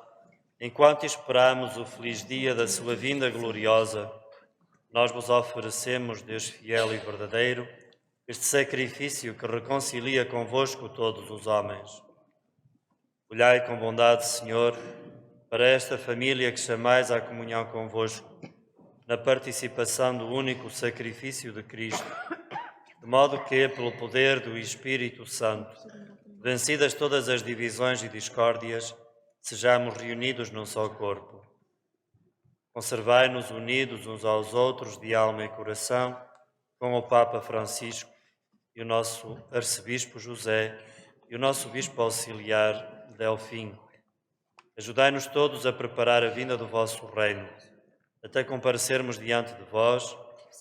enquanto esperamos o feliz dia da sua vinda gloriosa, nós vos oferecemos, Deus fiel e verdadeiro, este sacrifício que reconcilia convosco todos os homens. Olhai com bondade, Senhor, para esta família que chamais à comunhão convosco, na participação do único sacrifício de Cristo, de modo que, pelo poder do Espírito Santo, vencidas todas as divisões e discórdias, sejamos reunidos num só corpo. Conservai-nos unidos uns aos outros de alma e coração, com o Papa Francisco e o nosso Arcebispo José e o nosso Bispo Auxiliar Delfim. Ajudai-nos todos a preparar a vinda do vosso reino, até comparecermos diante de vós,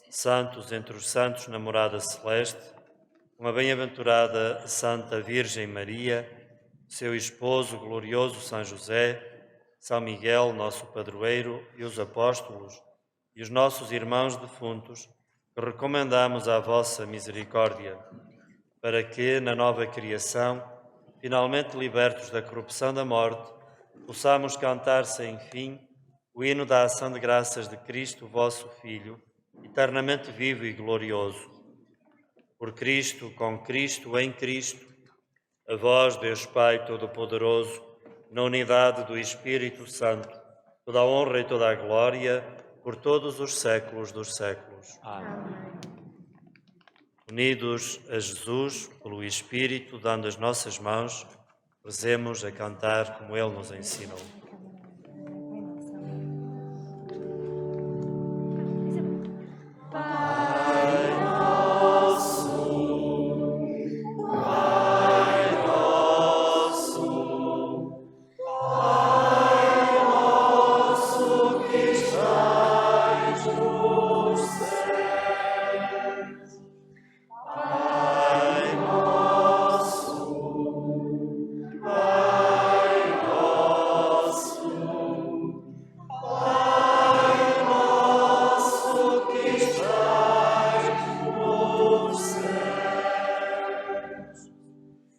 santos entre os santos na morada celeste, com a bem-aventurada Santa Virgem Maria, seu esposo glorioso São José, São Miguel, nosso padroeiro, e os apóstolos, e os nossos irmãos defuntos, que recomendamos à vossa misericórdia, para que, na nova criação, finalmente libertos da corrupção da morte, possamos cantar sem fim o hino da ação de graças de Cristo, vosso Filho, eternamente vivo e glorioso. Por Cristo, com Cristo, em Cristo, a vós, Deus Pai Todo-Poderoso, na unidade do Espírito Santo, toda a honra e toda a glória, por todos os séculos dos séculos. Amém. Unidos a Jesus, pelo Espírito, dando as nossas mãos, rezemos a cantar como Ele nos ensinou.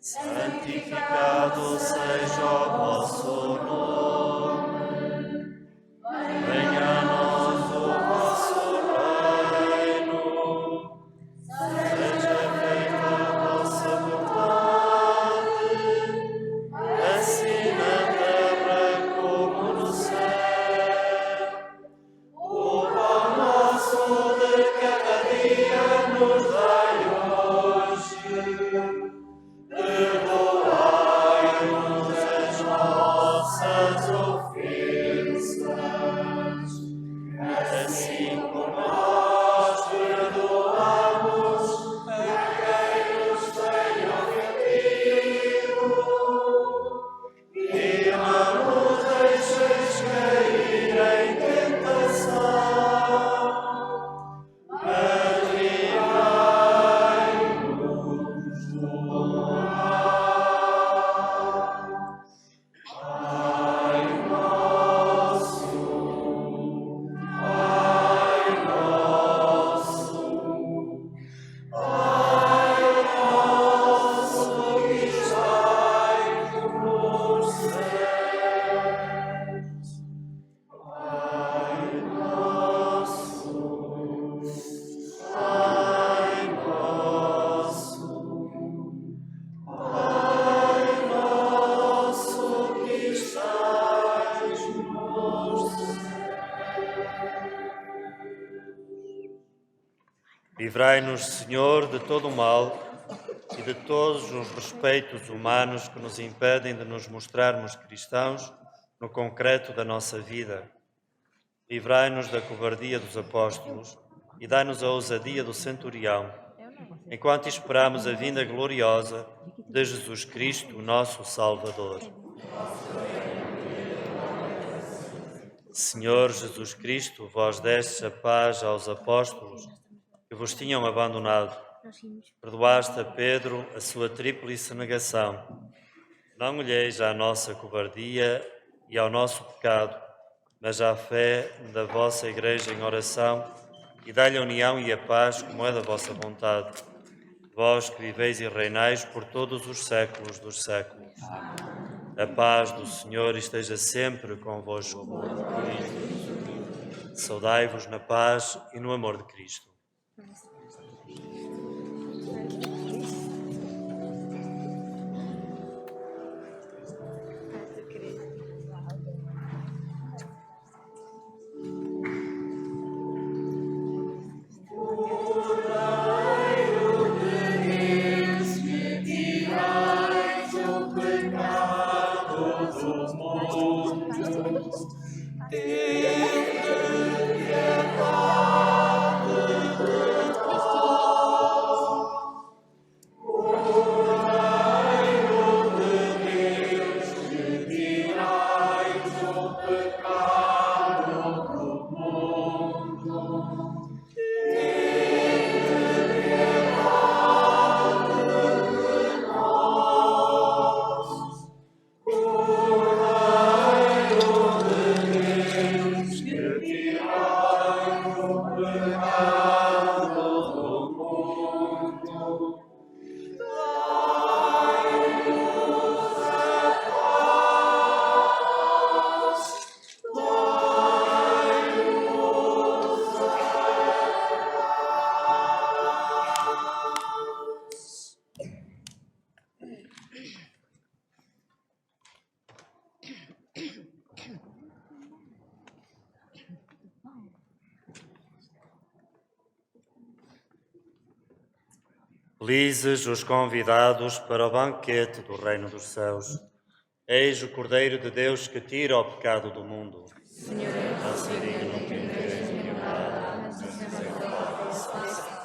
Santificado seja o vosso nome, venha a nós o vosso reino, seja feita a vossa vontade, assim na terra como no céu. O pão nosso de cada dia nos dai hoje. Perdoai-nos as nossas ofensas, assim como nós perdoamos a quem nos tem ofendido. E não nos deixeis cair em tentação, mas livrai-nos do mal. Livrai-nos, Senhor, de todo o mal e de todos os respeitos humanos que nos impedem de nos mostrarmos cristãos no concreto da nossa vida. Livrai-nos da covardia dos apóstolos e dai-nos a ousadia do centurião, enquanto esperamos a vinda gloriosa de Jesus Cristo, nosso Salvador. Senhor Jesus Cristo, vós destes a paz aos apóstolos que vos tinham abandonado. Perdoaste a Pedro a sua tríplice negação. Não olheis à nossa covardia e ao nosso pecado, mas à fé da vossa Igreja em oração, e dai-lhe a união e a paz como é da vossa vontade. Vós que viveis e reinais por todos os séculos dos séculos. A paz do Senhor esteja sempre convosco. Saudai-vos na paz e no amor de Cristo. Felizes os convidados para o banquete do reino dos céus. Eis o Cordeiro de Deus que tira o pecado do mundo. Senhor, não se digno que entreis minha palavra, mas sempre a vossa palavra.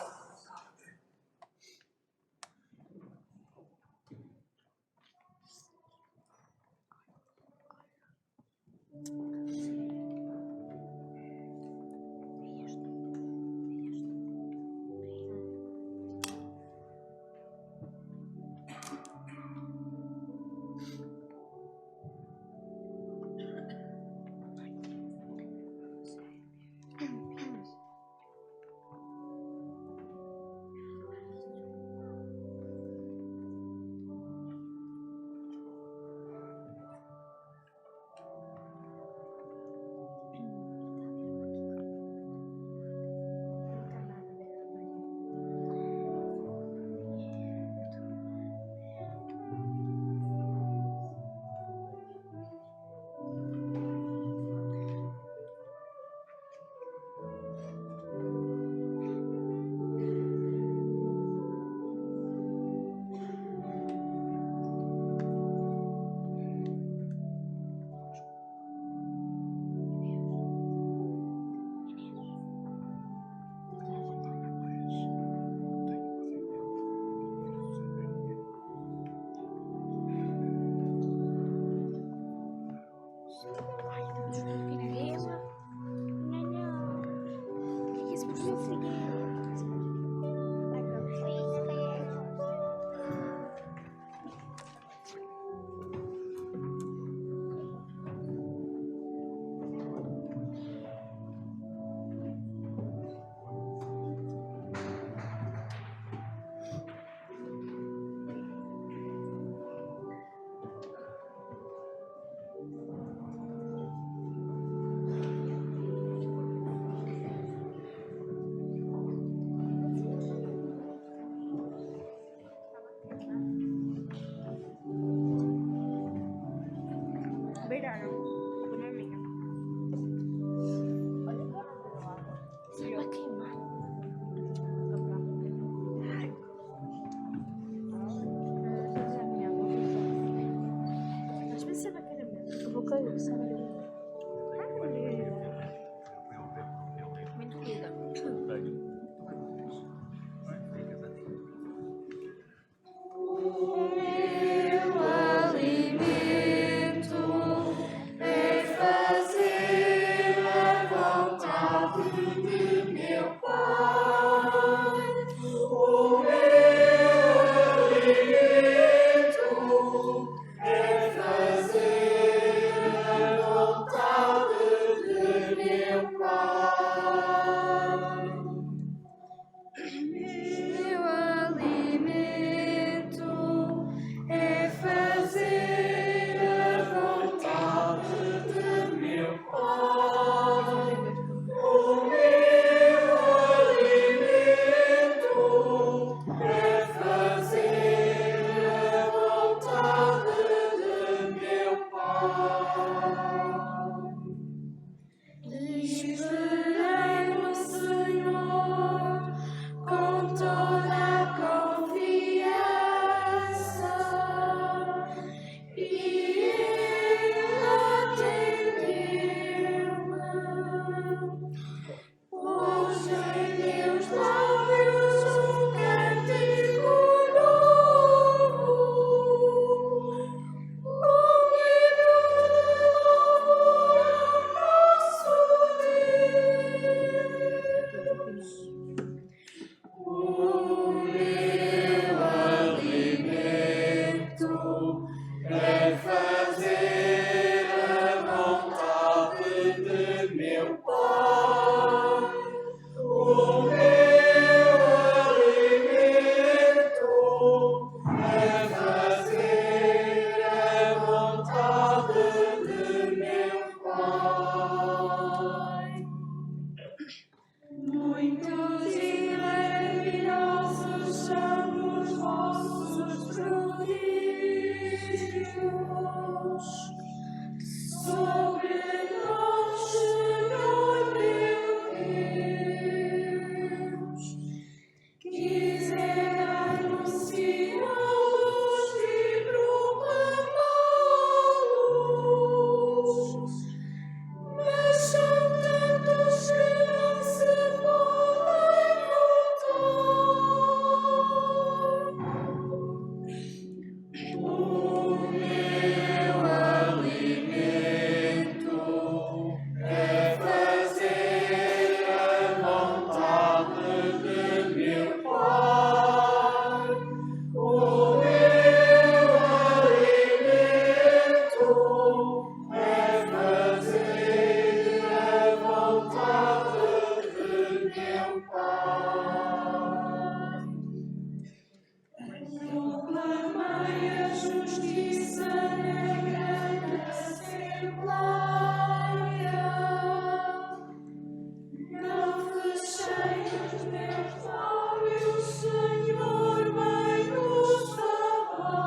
Muitos e maravilhosos são os vossos prodígios. Sobre nós, Senhor meu Deus, quiser anunciá-los e proclamá-los, mas são tantos que não se podem contar. O meu alimento é fazer a vontade de meu Pai. O meu alimento é fazer a vontade de meu Pai. Proclamai a justiça na grande assembleia. Não fecheis os meus lábios, Senhor, bem nos fazeis.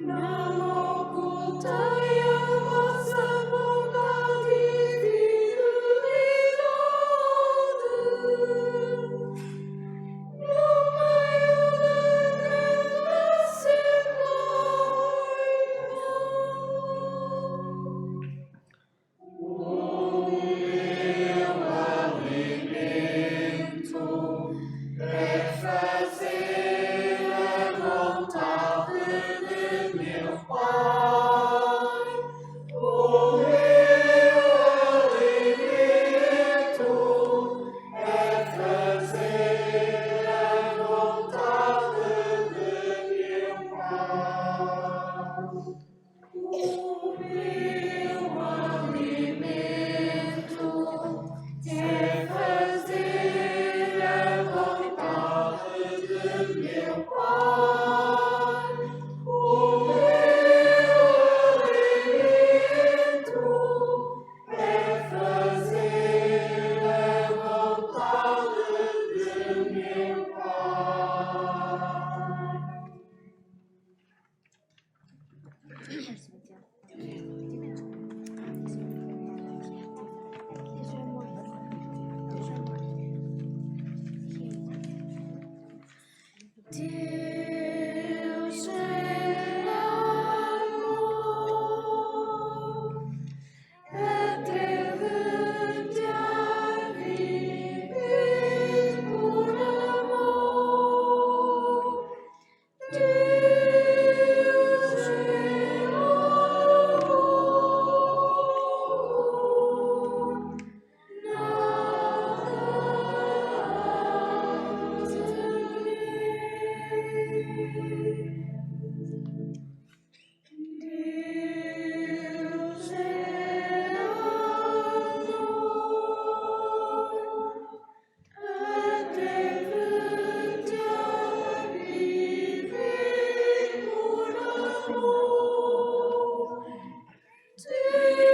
Não ocultei a vossa bondade e fidelidade. No meio da grande assembleia. O meu alimento é fazer a vontade de meu Pai. O meu alimento é fazer a vontade de meu Pai. O meu alimento é fazer a vontade de meu Pai. O meu alimento é fazer a vontade de meu Pai. Deus é amor, atreve-te a viver por amor. Deus é amor, Deus é amor, atreve-te a viver por amor. Deus é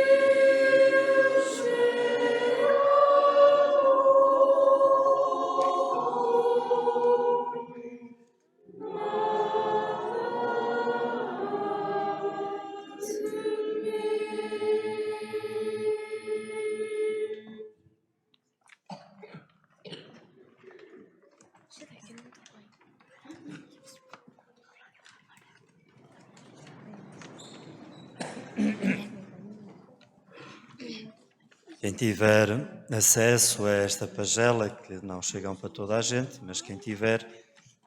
Quem tiver acesso a esta pagela, que não chegam para toda a gente, mas quem tiver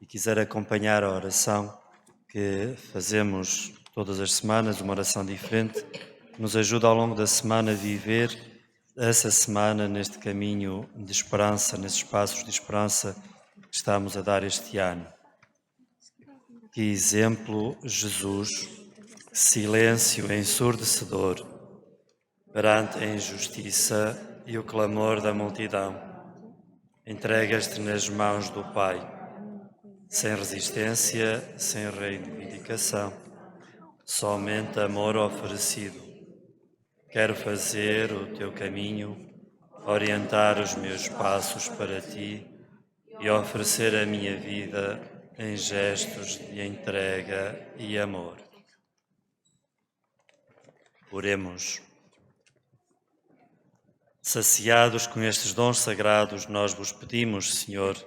e quiser acompanhar a oração que fazemos todas as semanas, uma oração diferente, nos ajuda ao longo da semana a viver essa semana neste caminho de esperança, nesses passos de esperança que estamos a dar este ano. Que exemplo, Jesus, silêncio ensurdecedor perante a injustiça e o clamor da multidão. Entregas-te nas mãos do Pai, sem resistência, sem reivindicação, somente amor oferecido. quero fazer o teu caminho, orientar os meus passos para ti e oferecer a minha vida em gestos de entrega e amor. Oremos. Saciados com estes dons sagrados, nós vos pedimos, Senhor,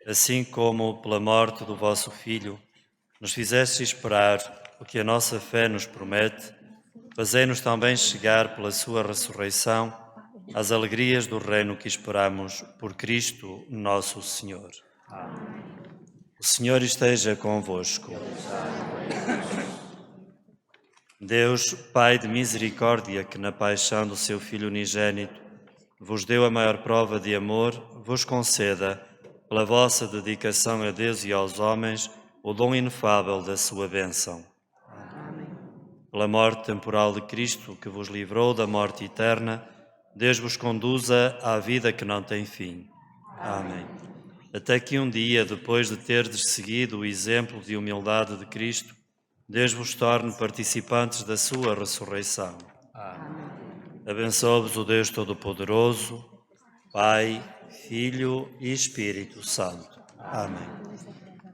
assim como pela morte do vosso Filho, nos fizeste esperar o que a nossa fé nos promete, fazei-nos também chegar pela sua ressurreição às alegrias do reino que esperamos por Cristo nosso Senhor. Amém. O Senhor esteja convosco. Deus, Pai de misericórdia, que na paixão do seu Filho unigênito vos deu a maior prova de amor, vos conceda, pela vossa dedicação a Deus e aos homens, o dom inefável da sua bênção. Amém. Pela morte temporal de Cristo, que vos livrou da morte eterna, Deus vos conduza à vida que não tem fim. Amém. Até que um dia, depois de terdes seguido o exemplo de humildade de Cristo, Deus vos torne participantes da sua ressurreição. Amém. Abençoe-vos o Deus Todo-Poderoso, Pai, Filho e Espírito Santo. Amém.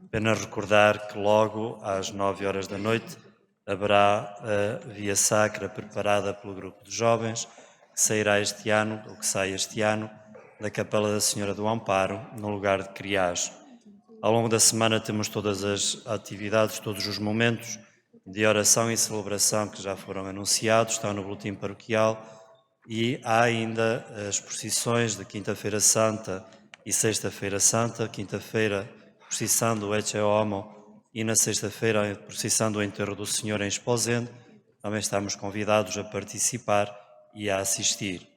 Apenas recordar que logo às 9 da noite haverá a Via Sacra preparada pelo grupo de jovens que sairá este ano, ou que sai este ano, da Capela da Senhora do Amparo, no lugar de Criás. Ao longo da semana temos todas as atividades, todos os momentos de oração e celebração que já foram anunciados, estão no boletim paroquial, e há ainda as procissões de Quinta-feira Santa e Sexta-feira Santa. Quinta-feira, procissão do Ecce Homo, e na sexta-feira, a procissão do Enterro do Senhor em Esposende. Também estamos convidados a participar e a assistir.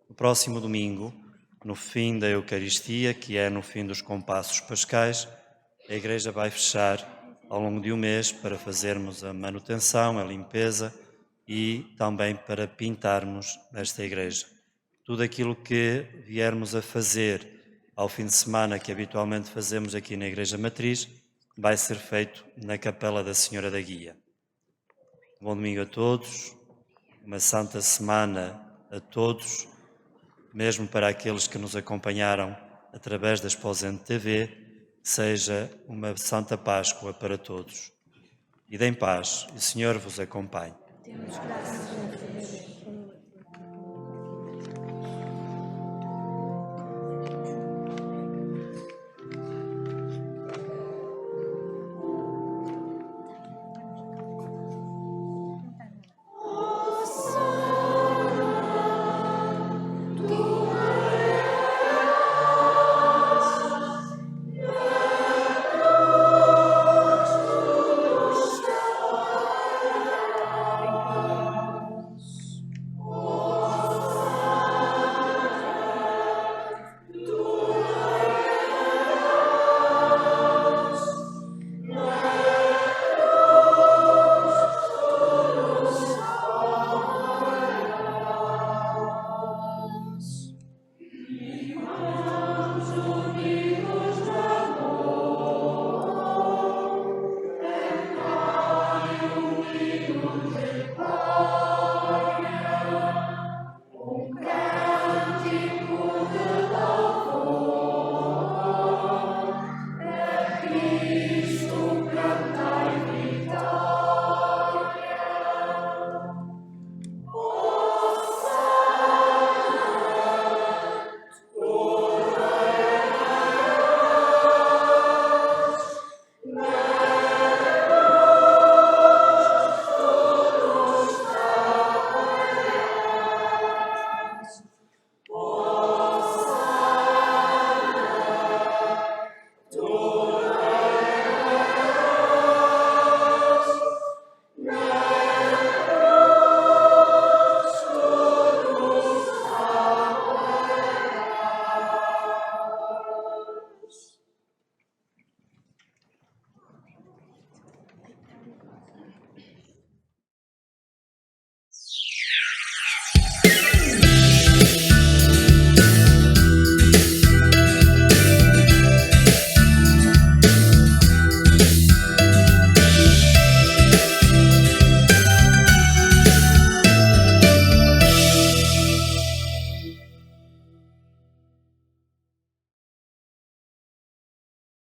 No próximo domingo, no fim da Eucaristia, que é no fim dos compassos pascais, a Igreja vai fechar ao longo de um mês para fazermos a manutenção, a limpeza e também para pintarmos esta Igreja. Tudo aquilo que viermos a fazer ao fim de semana, que habitualmente fazemos aqui na Igreja Matriz, vai ser feito na Capela da Senhora da Guia. Bom domingo a todos, uma santa semana a todos, mesmo para aqueles que nos acompanharam através da Esposende TV, seja uma Santa Páscoa para todos. E deem paz, e o Senhor vos acompanhe. Temos graça.